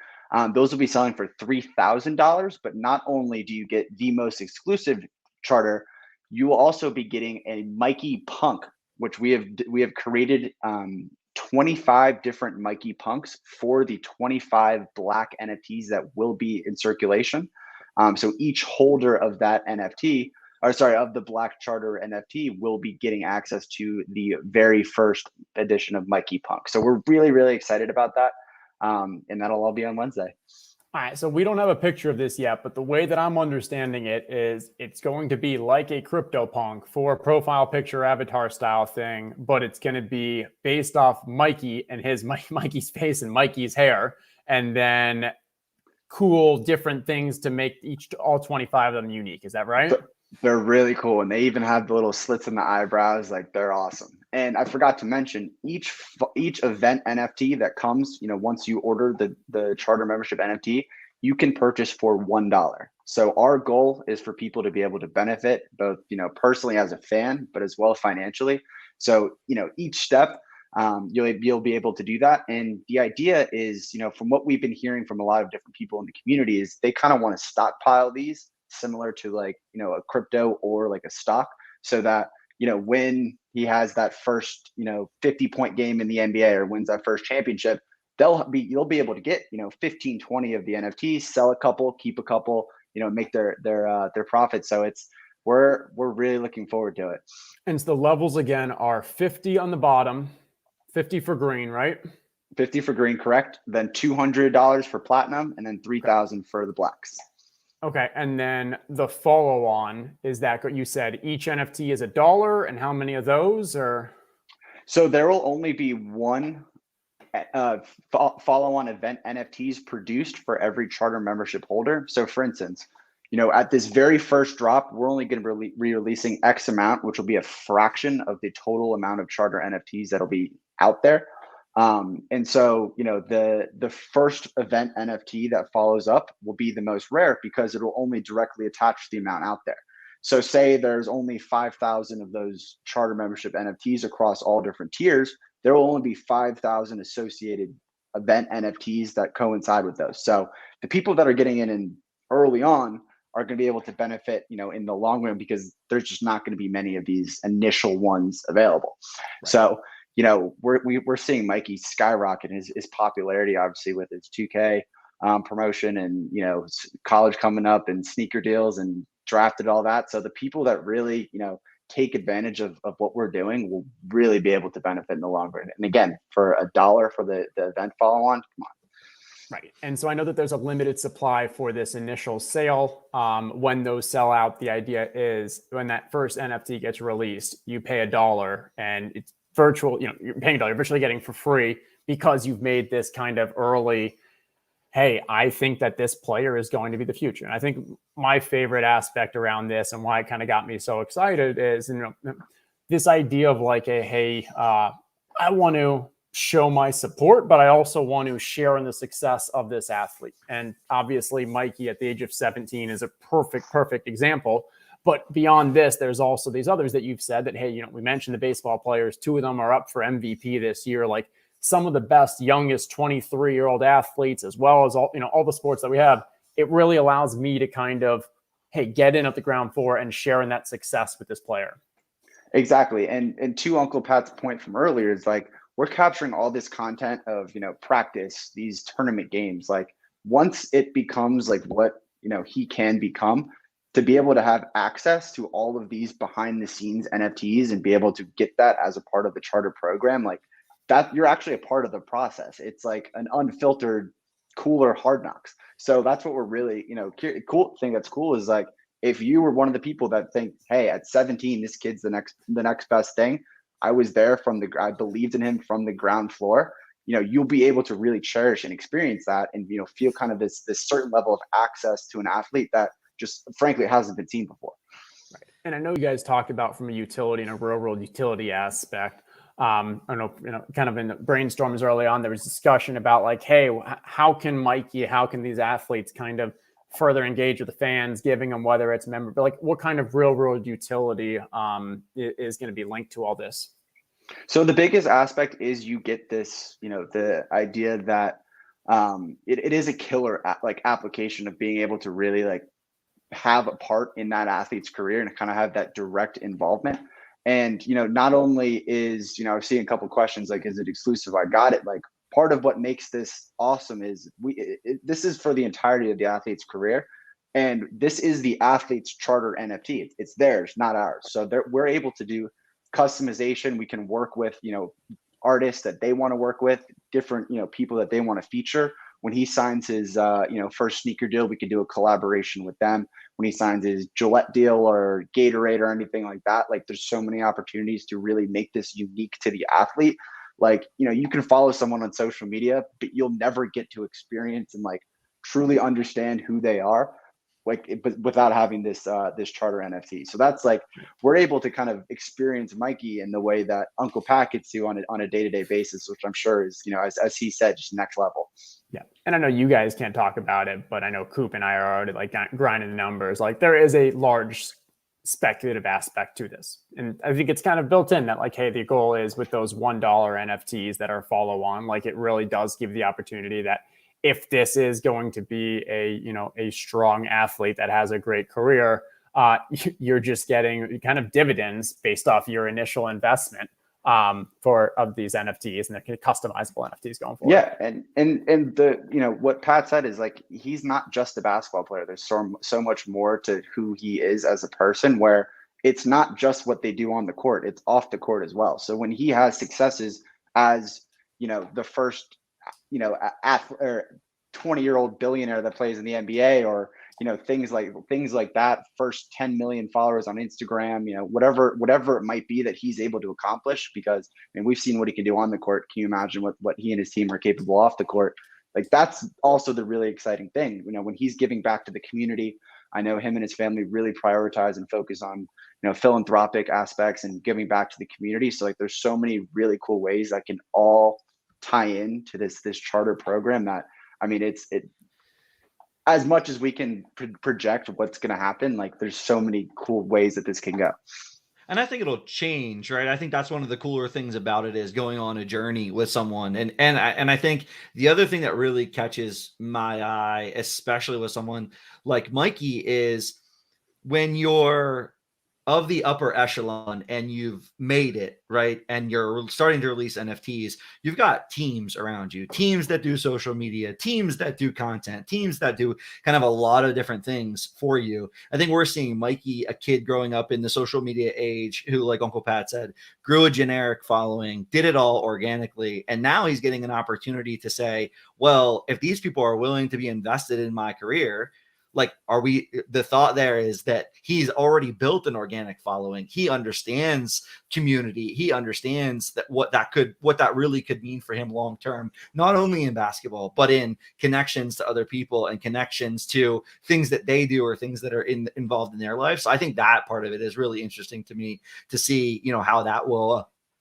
Speaker 3: Those will be selling for $3,000. But not only do you get the most exclusive charter, you will also be getting a Mikey Punk, which we have created 25 different Mikey Punks for the 25 black NFTs that will be in circulation. So each holder of that NFT, of the black charter NFT, will be getting access to the very first edition of Mikey Punk. So we're really, really excited about that. And that'll all be on Wednesday.
Speaker 2: All right, so we don't have a picture of this yet, but the way that I'm understanding it is it's going to be like a CryptoPunk for a profile picture avatar style thing, but it's going to be based off Mikey and Mikey's face and Mikey's hair, and then cool different things to make all 25 of them unique. Is that right?
Speaker 3: They're really cool, and they even have the little slits in the eyebrows. Like, they're awesome. And I forgot to mention, each event NFT that comes, once you order the charter membership NFT, you can purchase for $1. So our goal is for people to be able to benefit both, personally as a fan, but as well financially. So, each step, you'll be able to do that. And the idea is, from what we've been hearing from a lot of different people in the community, is they kind of want to stockpile these, similar to like, a crypto or like a stock, so that, when he has that first, 50-point game in the NBA or wins that first championship, you'll be able to get, 15, 20 of the NFTs, sell a couple, keep a couple, make their profits. So we're really looking forward to it.
Speaker 2: And so the levels again are 50 on the bottom, 50 for green, right?
Speaker 3: 50 for green, correct. Then $200 for platinum, and then $3,000 for the blacks.
Speaker 2: Okay, and then the follow-on is that you said each NFT is $1, and how many of those are? So
Speaker 3: there will only be one follow-on event NFTs produced for every charter membership holder. So for instance, at this very first drop, we're only going to be re-releasing X amount, which will be a fraction of the total amount of charter NFTs that'll be out there. And so, the first event NFT that follows up will be the most rare because it will only directly attach to the amount out there. So say there's only 5,000 of those charter membership NFTs across all different tiers, there will only be 5,000 associated event NFTs that coincide with those. So the people that are getting in early on are going to be able to benefit, in the long run, because there's just not going to be many of these initial ones available. Right. So, we're seeing Mikey skyrocket his popularity, obviously, with his 2K promotion and, college coming up and sneaker deals and drafted, all that. So the people that really, take advantage of what we're doing will really be able to benefit in the long run. And again, for $1 for the event follow on, come on.
Speaker 2: Right. And so I know that there's a limited supply for this initial sale. When those sell out, the idea is when that first NFT gets released, you pay $1 and it's virtual, you're paying $1, you're virtually getting for free because you've made this kind of early, hey, I think that this player is going to be the future. And I think my favorite aspect around this and why it kind of got me so excited is, this idea of like I want to show my support, but I also want to share in the success of this athlete. And obviously Mikey at the age of 17 is a perfect example. But beyond this, there's also these others that you've said that, hey, we mentioned the baseball players, 2 of them are up for MVP this year. Like some of the best, youngest 23-year-old athletes, as well as all the sports that we have, it really allows me to kind of, hey, get in at the ground floor and share in that success with this player.
Speaker 3: Exactly. And to Uncle Pat's point from earlier, it's like, we're capturing all this content of, practice, these tournament games. Like once it becomes like what, he can become, to be able to have access to all of these behind the scenes NFTs and be able to get that as a part of the charter program, like that, you're actually a part of the process. It's like an unfiltered, cooler Hard Knocks. So that's what we're really, cool thing that's cool is like, if you were one of the people that think, hey, at 17, this kid's the next best thing, I was there I believed in him from the ground floor. You'll be able to really cherish and experience that and, feel kind of this certain level of access to an athlete that just frankly hasn't been seen before.
Speaker 2: Right. And I know you guys talked about from a utility and a real world utility aspect. I know, kind of in the brainstorms early on, there was discussion about like, hey, how can these athletes kind of further engage with the fans, giving them, whether it's member, like what kind of real world utility is going to be linked to all this?
Speaker 3: So the biggest aspect is you get this, the idea that it is a killer application of being able to really like have a part in that athlete's career and kind of have that direct involvement. And, not only is, I've seen a couple of questions like, is it exclusive? I got it. Like, part of what makes this awesome is this is for the entirety of the athlete's career. And this is the athlete's charter NFT. It's theirs, not ours. So we're able to do customization. We can work with, artists that they want to work with, different, people that they want to feature. When he signs his, first sneaker deal, we could do a collaboration with them. When he signs his Gillette deal or Gatorade or anything like that, like there's so many opportunities to really make this unique to the athlete. Like, you can follow someone on social media, but you'll never get to experience and like truly understand who they are, but without having this charter NFT. So that's like, we're able to kind of experience Mikey in the way that Uncle Pat gets to on a day-to-day basis, which I'm sure is, as he said, just next level.
Speaker 2: Yeah. And I know you guys can't talk about it, but I know Coop and I are already like grinding the numbers. Like there is a large speculative aspect to this. And I think it's kind of built in that like, hey, the goal is with those $1 NFTs that are follow on, like it really does give the opportunity that if this is going to be a strong athlete that has a great career, you're just getting kind of dividends based off your initial investment of these NFTs, and they're customizable NFTs going forward.
Speaker 3: Yeah, and the what Pat said is like, he's not just a basketball player. There's so much more to who he is as a person, where it's not just what they do on the court, it's off the court as well. So when he has successes as the first 20-year-old billionaire that plays in the NBA, or things like that, first 10 million followers on Instagram, whatever it might be that he's able to accomplish, because we've seen what he can do on the court. Can you imagine what he and his team are capable off the court? Like that's also the really exciting thing. When he's giving back to the community, I know him and his family really prioritize and focus on philanthropic aspects and giving back to the community. So like there's so many really cool ways that can all tie in to this charter program that, it as much as we can project what's going to happen, like there's so many cool ways that this can go.
Speaker 1: And I think it'll change, right? I think that's one of the cooler things about it, is going on a journey with someone. And I think the other thing that really catches my eye, especially with someone like Mikey, is when you're of the upper echelon and you've made it, right, and you're starting to release NFTs, you've got teams around you, teams that do social media, teams that do content, teams that do kind of a lot of different things for you. I think we're seeing Mikey, a kid growing up in the social media age, who, like Uncle Pat said, grew a generic following, did it all organically, and now he's getting an opportunity to say, well, if these people are willing to be invested in my career, like, the thought there is that he's already built an organic following. He understands community. He understands that what that really could mean for him long term, not only in basketball, but in connections to other people and connections to things that they do or things that are involved in their life. So I think that part of it is really interesting to me to see,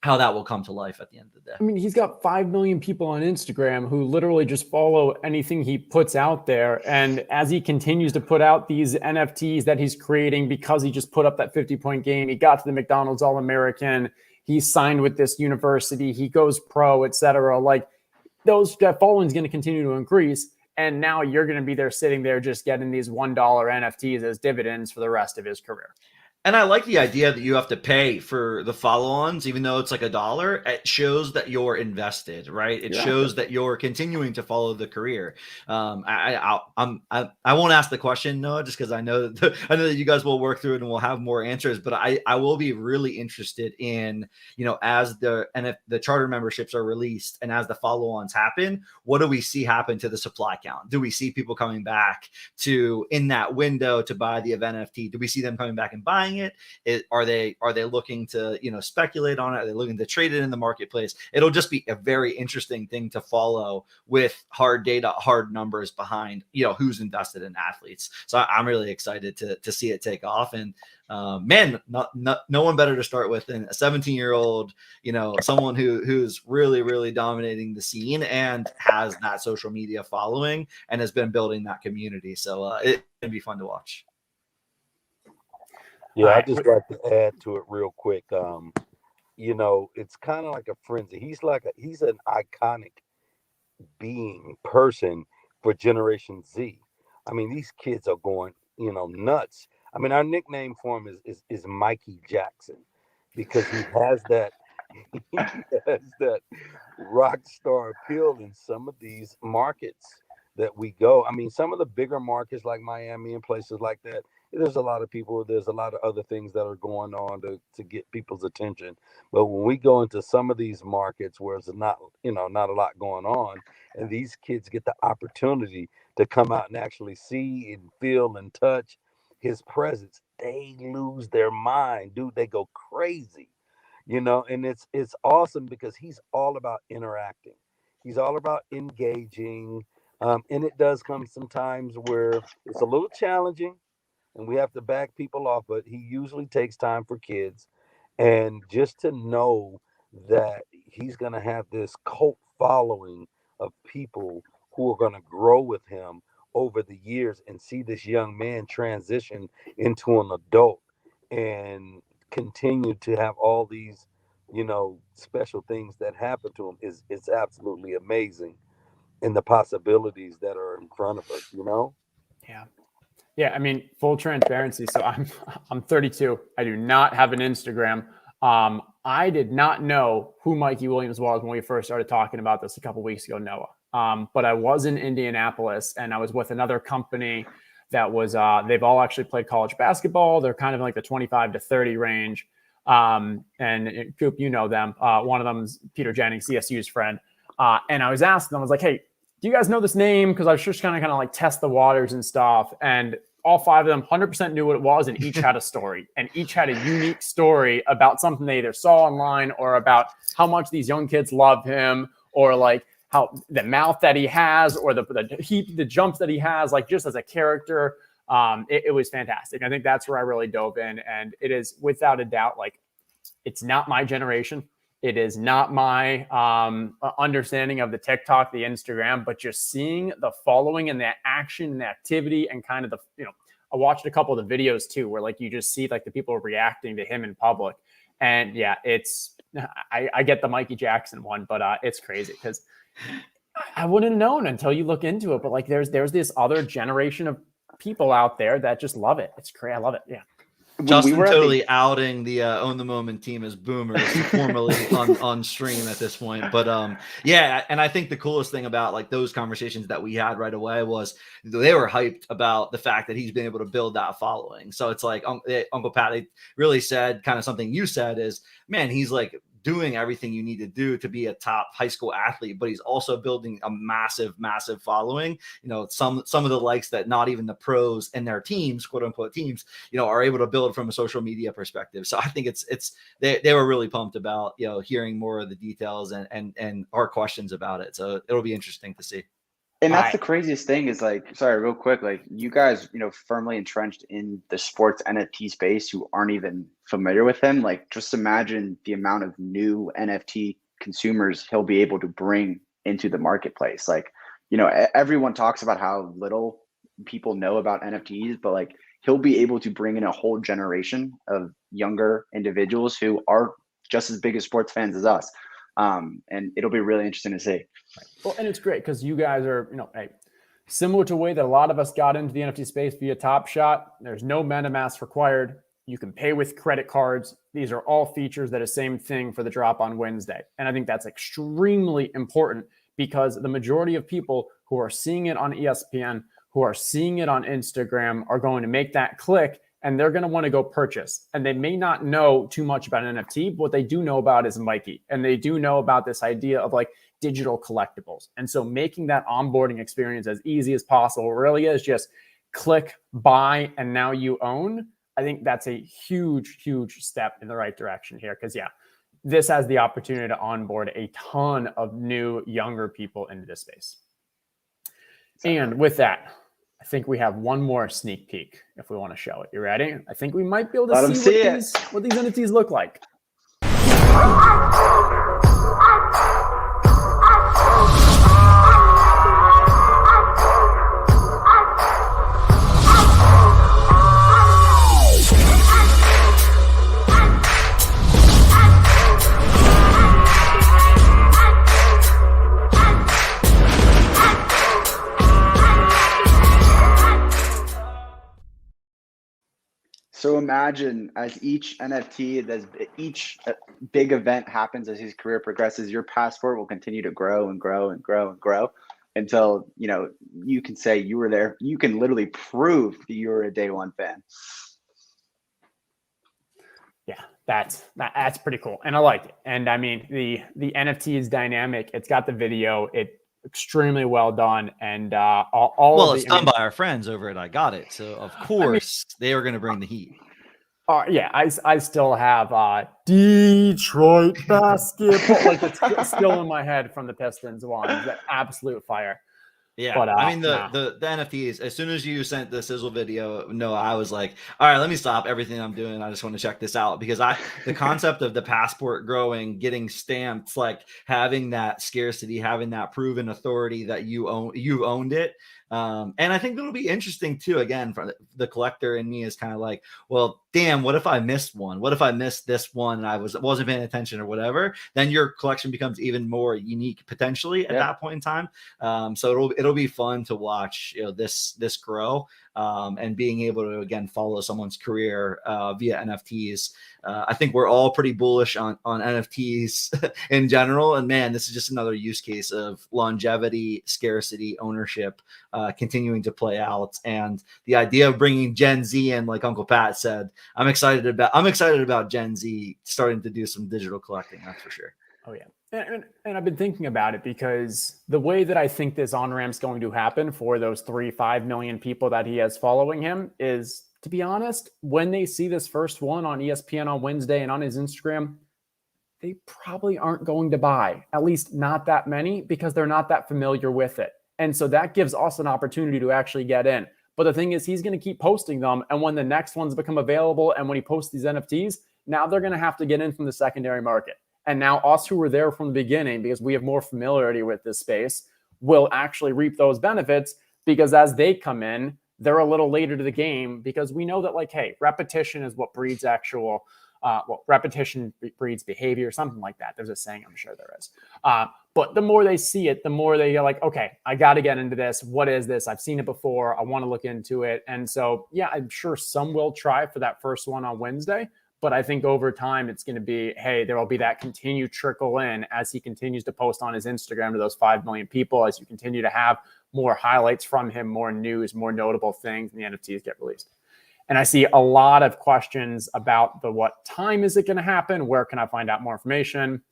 Speaker 1: how that will come to life at the end of the day.
Speaker 2: I mean, he's got 5 million people on Instagram who literally just follow anything he puts out there. And as he continues to put out these NFTs that he's creating, because he just put up that 50-point game, he got to the McDonald's All-American, he signed with this university, he goes pro, etc. Like, that following is going to continue to increase. And now you're going to be there sitting there just getting these $1 NFTs as dividends for the rest of his career.
Speaker 1: And I like the idea that you have to pay for the follow-ons, even though it's like $1. It shows that you're invested, right? It shows that you're continuing to follow the career. I won't ask the question, Noah, just because I know that you guys will work through it and we'll have more answers. But I will be really interested in, as the charter memberships are released and as the follow-ons happen, what do we see happen to the supply count? Do we see people coming back in that window to buy the event NFT? Do we see them coming back and buying it? Are they looking to speculate on it? Are they looking to trade it in the marketplace? It'll just be a very interesting thing to follow with hard data, hard numbers behind who's invested in athletes. So I'm really excited to see it take off. And man, no one better to start with than a 17-year-old, someone who's really, really dominating the scene and has that social media following and has been building that community. So it's gonna be fun to watch.
Speaker 4: Yeah, I just like to add to it real quick. It's kind of like a frenzy. He's an iconic person for Generation Z. I mean, these kids are going, nuts. I mean, our nickname for him is Mikey Jackson, because he has that rock star appeal in some of these markets that we go. I mean, some of the bigger markets like Miami and places like that, there's a lot of people, there's a lot of other things that are going on to get people's attention. But when we go into some of these markets where it's not a lot going on, and these kids get the opportunity to come out and actually see and feel and touch his presence, they lose their mind, dude. They go crazy, and it's awesome because he's all about interacting. He's all about engaging. And it does come sometimes where it's a little challenging and we have to back people off, but he usually takes time for kids. And just to know that he's going to have this cult following of people who are going to grow with him over the years and see this young man transition into an adult and continue to have all these, special things that happen to him is absolutely amazing. And the possibilities that are in front of us,
Speaker 2: Yeah, I mean, full transparency. So I'm 32. I do not have an Instagram. I did not know who Mikey Williams was when we first started talking about this a couple weeks ago, Noah. But I was in Indianapolis and I was with another company that was they've all actually played college basketball. They're kind of like the 25 to 30 range. And Coop, them. One of them's Peter Jennings, CSU's friend. And I was asking them, I was like, hey, do you guys know this name? Because I was just kind of like test the waters and stuff. And all 5 of them 100% knew what it was, and each had a story, and each had a unique story about something they either saw online or about how much these young kids love him, or like how the mouth that he has, or the jumps that he has, like just as a character. It was fantastic. I think that's where I really dove in, and it is without a doubt, like, it's not my generation. It is not my understanding of the TikTok, the Instagram, but just seeing the following and the action and the activity and kind of I watched a couple of the videos too, where like you just see like the people reacting to him in public. And yeah, I get the Mikey Jackson one, but it's crazy because I wouldn't have known until you look into it. But like there's this other generation of people out there that just love it. It's crazy. I love it. Yeah.
Speaker 3: when we
Speaker 1: Justin
Speaker 3: were at
Speaker 1: totally outing the Own the Moment team as boomers formally on stream at this point. But yeah, and I think the coolest thing about like those conversations that we had right away was they were hyped about the fact that he's been able to build that following. So it's like Uncle Pat really said kind of something you said is, man, he's like doing everything you need to do to be a top high school athlete, but he's also building a massive following. You know, some of the likes that not even the pros and their teams, quote unquote teams, you know, are able to build from a social media perspective. So I think they were really pumped about, you know, hearing more of the details and our questions about it. So it'll be interesting to see.
Speaker 3: And that's the craziest thing is like, sorry, real quick, like you guys, you know, firmly entrenched in the sports NFT space who aren't even familiar with him. Like, just imagine the amount of new NFT consumers he'll be able to bring into the marketplace. Like, you know, everyone talks about how little people know about NFTs, but like he'll be able to bring in a whole generation of younger individuals who are just as big as sports fans as us. And it'll be really interesting to see.
Speaker 2: Well, and it's great because you guys are, you know, similar to the way that a lot of us got into the NFT space via Top Shot. There's no MetaMask required. You can pay with credit cards. These are all features that are same thing for the drop on Wednesday. And I think that's extremely important because the majority of people who are seeing it on ESPN, who are seeing it on Instagram are going to make that click and they're going to want to go purchase. And they may not know too much about NFT, but what they do know about is Mikey. And they do know about this idea of like digital collectibles. And so making that onboarding experience as easy as possible really is just click, buy, and now you own. I think that's a huge step in the right direction here. Because yeah, this has the opportunity to onboard a ton of new, younger people into this space. And with that, I think we have one more sneak peek if we want to show it. You ready? I think we might be able to see what these NFTs look like.
Speaker 3: So imagine as each NFT, as each big event happens, as his career progresses, your passport will continue to grow and grow and grow and grow until, you know, you can say you were there. You can literally prove that you were a day one fan.
Speaker 2: Yeah, that's pretty cool. And I like it. And I mean, the NFT is dynamic. It's got the video. It extremely well done. And
Speaker 1: it's done by our friends over at I Got It. So of course they are going to bring the heat.
Speaker 2: Yeah, I still have Detroit basketball. Like it's still in my head from the Pistons one. That absolute fire.
Speaker 1: Yeah, but, I mean the NFTs. As soon as you sent the sizzle video, I was like, all right, let me stop everything I'm doing. I just want to check this out because the concept of the passport growing, getting stamped, like having that scarcity, having that proven authority that you owned it. And I think it'll be interesting too. Again, for the collector in me is kind of like, well, damn, what if I missed one? What if I missed this one and I wasn't paying attention or whatever? Then your collection becomes even more unique potentially at that point in time. So it'll be fun to watch, this grow. And being able to again follow someone's career via NFTs. I think we're all pretty bullish on NFTs in general. And man, this is just another use case of longevity, scarcity, ownership continuing to play out. And the idea of bringing Gen Z in, like Uncle Pat said, I'm excited about Gen Z starting to do some digital collecting. That's for sure.
Speaker 2: Oh yeah. And I've been thinking about it because the way that I think this on-ramp's going to happen for those 3-5 million people that he has following him is, to be honest, when they see this first one on ESPN on Wednesday and on his Instagram, they probably aren't going to buy, at least not that many, because they're not that familiar with it. And so that gives us an opportunity to actually get in. But the thing is, he's going to keep posting them. And when the next ones become available and when he posts these NFTs, now they're going to have to get in from the secondary market. And now us who were there from the beginning, because we have more familiarity with this space, will actually reap those benefits because as they come in, they're a little later to the game because we know that, like, hey, repetition is what breeds actual repetition breeds behavior, something like that. There's a saying, I'm sure there is. But the more they see it, the more they are like, okay, I got to get into this. What is this? I've seen it before. I want to look into it. And so, yeah, I'm sure some will try for that first one on Wednesday. But I think over time, it's going to be, hey, there will be that continued trickle in as he continues to post on his Instagram to those 5 million people, as you continue to have more highlights from him, more news, more notable things, and the NFTs get released. And I see a lot of questions about what time is it going to happen? Where can I find out more information?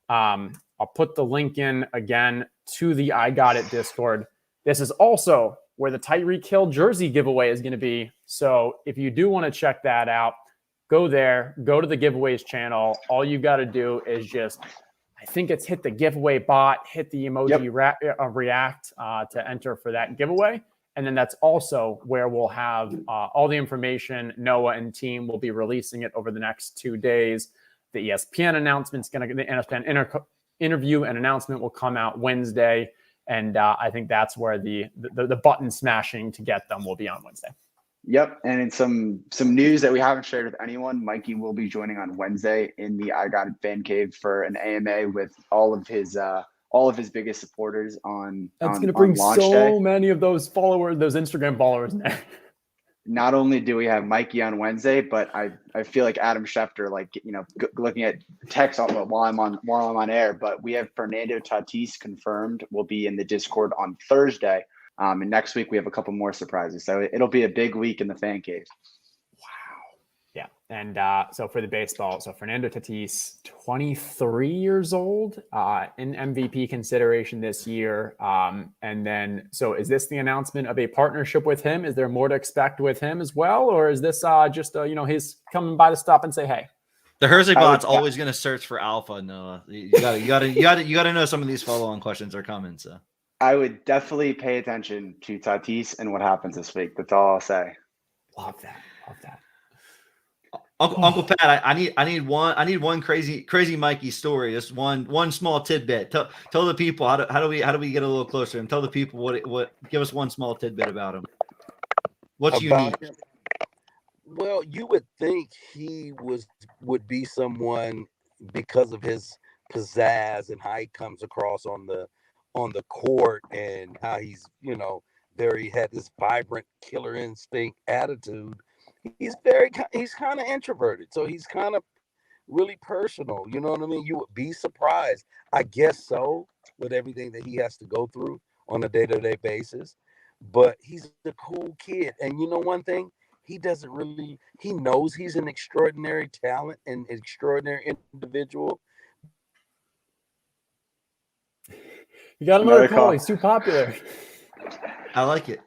Speaker 2: I'll put the link in again to the I Got It Discord. This is also where the Tyreek Hill jersey giveaway is going to be. So if you do want to check that out, go there, go to the giveaways channel. All you got to do is just, I think it's hit the giveaway bot, hit the emoji react to enter for that giveaway. And then that's also where we'll have all the information. Noah and team will be releasing it over the next 2 days. The ESPN announcement's going to, the ESPN interview and announcement will come out Wednesday. And I think that's where the button smashing to get them will be on Wednesday.
Speaker 3: Yep. And in some news that we haven't shared with anyone, Mikey will be joining on Wednesday in the I Got It fan cave for an AMA with all of his biggest supporters on.
Speaker 2: That's going to bring so many of those followers, those Instagram followers in there.
Speaker 3: Not only do we have Mikey on Wednesday, but I feel like Adam Schefter, like, looking at text while I'm on air, but we have Fernando Tatis confirmed will be in the Discord on Thursday. And next week we have a couple more surprises. So it'll be a big week in the fan cave.
Speaker 2: Yeah. And so for the baseball, so Fernando Tatis, 23 years old, in MVP consideration this year. And then, so is this the announcement of a partnership with him? Is there more to expect with him as well? Or is this just, he's coming by to stop and say, hey?
Speaker 1: The Hersey bot's always going to search for alpha, Noah. You gotta know some of these follow-on questions are coming. So
Speaker 3: I would definitely pay attention to Tatis and what happens this week. That's all I'll say.
Speaker 2: Love that.
Speaker 1: Uncle Pat, I need one crazy Mikey story. Just one small tidbit. Tell the people how do we get a little closer to him? Tell the people what give us one small tidbit about him. What's unique?
Speaker 4: Well, you would think he would be someone because of his pizzazz and how he comes across on the court and how he's had this vibrant killer instinct attitude. He's kind of introverted, so he's kind of really personal. You know what I mean? You would be surprised. I guess so, with everything that he has to go through on a day-to-day basis. But he's a cool kid, and you know one thing, he knows he's an extraordinary talent and an extraordinary individual.
Speaker 2: You got another call. He's too popular.
Speaker 1: I like it.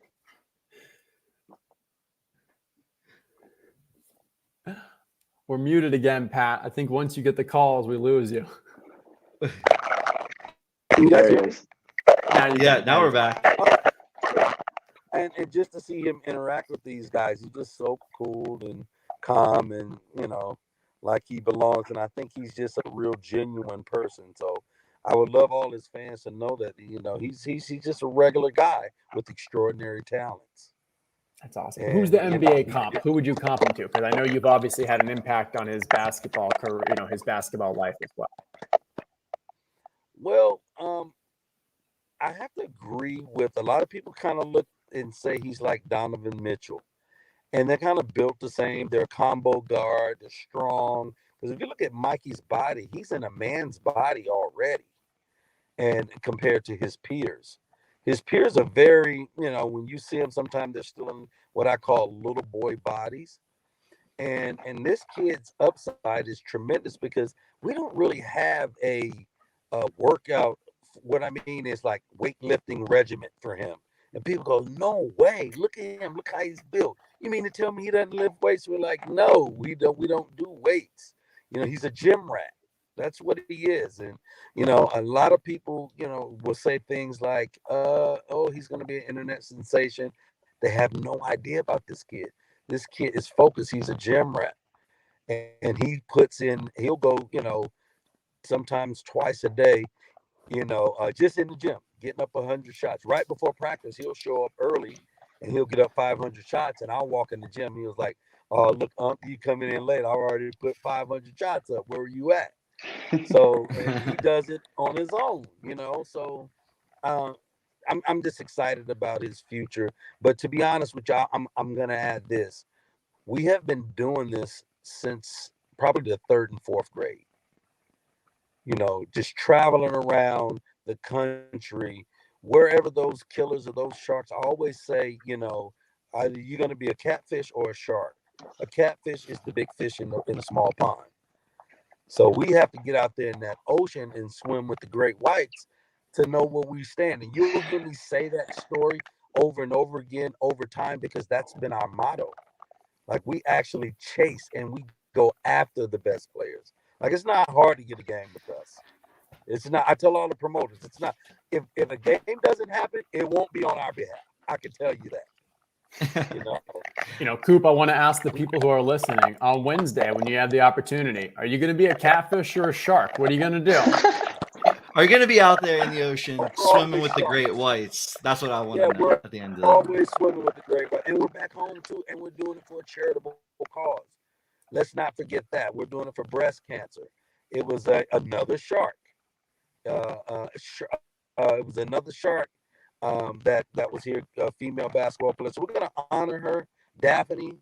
Speaker 2: We're muted again, Pat. I think once you get the calls, we lose you.
Speaker 3: There he is.
Speaker 1: Now we're back.
Speaker 4: And just to see him interact with these guys, he's just so cool and calm and, like he belongs. And I think he's just a real genuine person. So I would love all his fans to know that, he's just a regular guy with extraordinary talents.
Speaker 2: That's awesome. And, who's the NBA comp? Who would you comp him to? Because I know you've obviously had an impact on his basketball career, his basketball life as well.
Speaker 4: Well, I have to agree with a lot of people kind of look and say he's like Donovan Mitchell. And they're kind of built the same. They're a combo guard. They're strong. Because if you look at Mikey's body, he's in a man's body already. And compared to his peers. His peers are very, when you see them, sometimes they're still in what I call little boy bodies. And this kid's upside is tremendous because we don't really have a workout. What I mean is like weightlifting regimen for him. And people go, no way. Look at him. Look how he's built. You mean to tell me he doesn't lift weights? We're like, no, we don't do weights. He's a gym rat. That's what he is. And, a lot of people, will say things like, he's going to be an internet sensation. They have no idea about this kid. This kid is focused. He's a gym rat. And he'll go, sometimes twice a day, just in the gym, getting up 100 shots. Right before practice, he'll show up early and he'll get up 500 shots. And I'll walk in the gym. He was like, Oh, look, you coming in late. I already put 500 shots up. Where were you at? So and he does it on his own, So I'm just excited about his future. But to be honest with y'all, I'm gonna add this. We have been doing this since probably the 3rd and 4th grade. Just traveling around the country, wherever those killers or those sharks. I always say, either you're gonna be a catfish or a shark. A catfish is the big fish in the small pond. So we have to get out there in that ocean and swim with the great whites to know where we stand. And you'll hear me say that story over and over again over time, because that's been our motto. Like, we actually chase and we go after the best players. Like, it's not hard to get a game with us. It's not. I tell all the promoters, it's not. If a game doesn't happen, it won't be on our behalf. I can tell you that.
Speaker 2: Coop, I want to ask the people who are listening on Wednesday, when you have the opportunity, are you going to be a catfish or a shark? What are you going to do?
Speaker 1: Are you going to be out there in the ocean swimming with the great whites? That's what I want to know at the end of the day.
Speaker 4: Always swimming with the great whites. And we're back home too, and we're doing it for a charitable cause. Let's not forget that. We're doing it for breast cancer. It was another shark. It was another shark that was here, a female basketball player. So we're going to honor her, Daphne,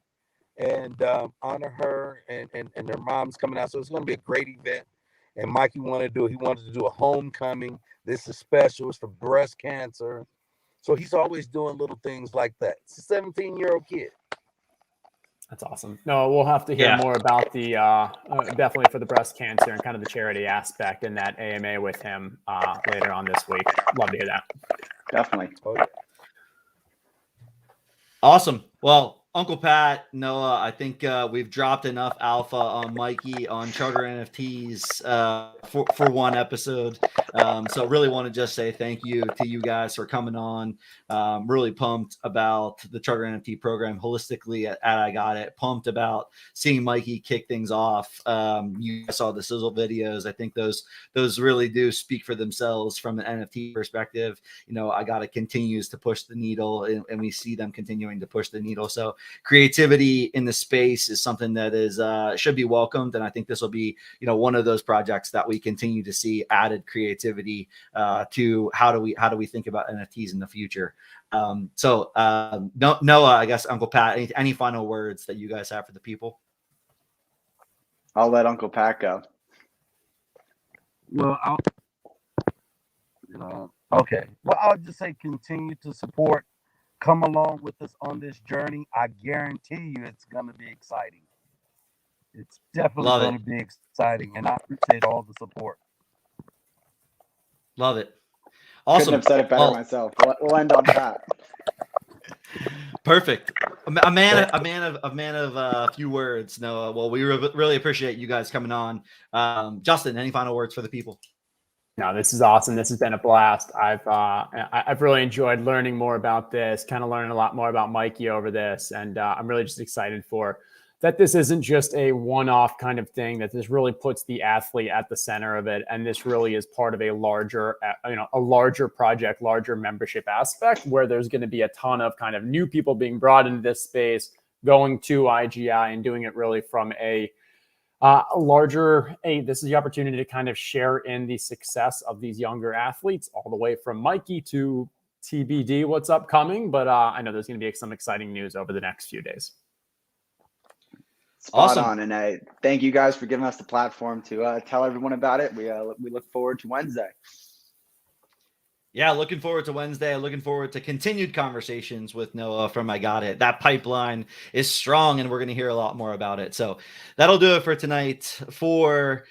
Speaker 4: and honor her, and their mom's coming out. So it's going to be a great event. And Mikey wanted to do a homecoming. This is special. It's for breast cancer. So he's always doing little things like that. It's a 17-year-old kid.
Speaker 2: That's awesome. No, we'll have to hear more about the definitely for the breast cancer and kind of the charity aspect in that AMA with him later on this week. Love to hear that.
Speaker 3: Definitely.
Speaker 4: Oh, yeah.
Speaker 1: Awesome. Well, Uncle Pat, Noah, I think we've dropped enough alpha on Mikey on Charter NFTs for one episode. So really want to just say thank you to you guys for coming on. Really pumped about the Charter NFT program holistically at I Got It. Pumped about seeing Mikey kick things off. You guys saw the sizzle videos. I think those really do speak for themselves from an NFT perspective. I Got It continues to push the needle, and we see them continuing to push the needle. So creativity in the space is something that is should be welcomed, and I think this will be one of those projects that we continue to see added creativity to how do we think about NFTs in the future. Noah, I guess Uncle Pat, any final words that you guys have for the people?
Speaker 3: I'll let Uncle Pat go.
Speaker 4: Well, okay. Well, I'll just say continue to support. Come along with us on this journey. I guarantee you it's going to be exciting. It's definitely going to be exciting, and I appreciate all the support.
Speaker 1: Love it. Awesome.
Speaker 3: Couldn't have said it better myself. We'll end on that.
Speaker 1: Perfect. A man of few words, Noah. Well, we really appreciate you guys coming on. Justin, any final words for the people?
Speaker 2: No, this is awesome. This has been a blast. I've really enjoyed learning more about this, kind of learning a lot more about Mikey over this. And I'm really just excited for that. This isn't just a one-off kind of thing, that this really puts the athlete at the center of it. And this really is part of a larger project, larger membership aspect, where there's going to be a ton of kind of new people being brought into this space, going to IGI and doing it really from a this is the opportunity to kind of share in the success of these younger athletes, all the way from Mikey to TBD what's upcoming. But I know there's going to be some exciting news over the next few days.
Speaker 3: Spot on. And I thank you guys for giving us the platform to tell everyone about it. We look forward to Wednesday.
Speaker 1: Yeah, looking forward to Wednesday. Looking forward to continued conversations with Noah from I Got It. That pipeline is strong, and we're going to hear a lot more about it. So that'll do it for tonight. For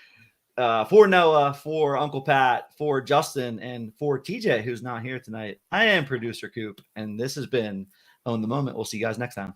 Speaker 1: Noah, for Uncle Pat, for Justin, and for TJ, who's not here tonight, I am producer Coop, and this has been Own the Moment. We'll see you guys next time.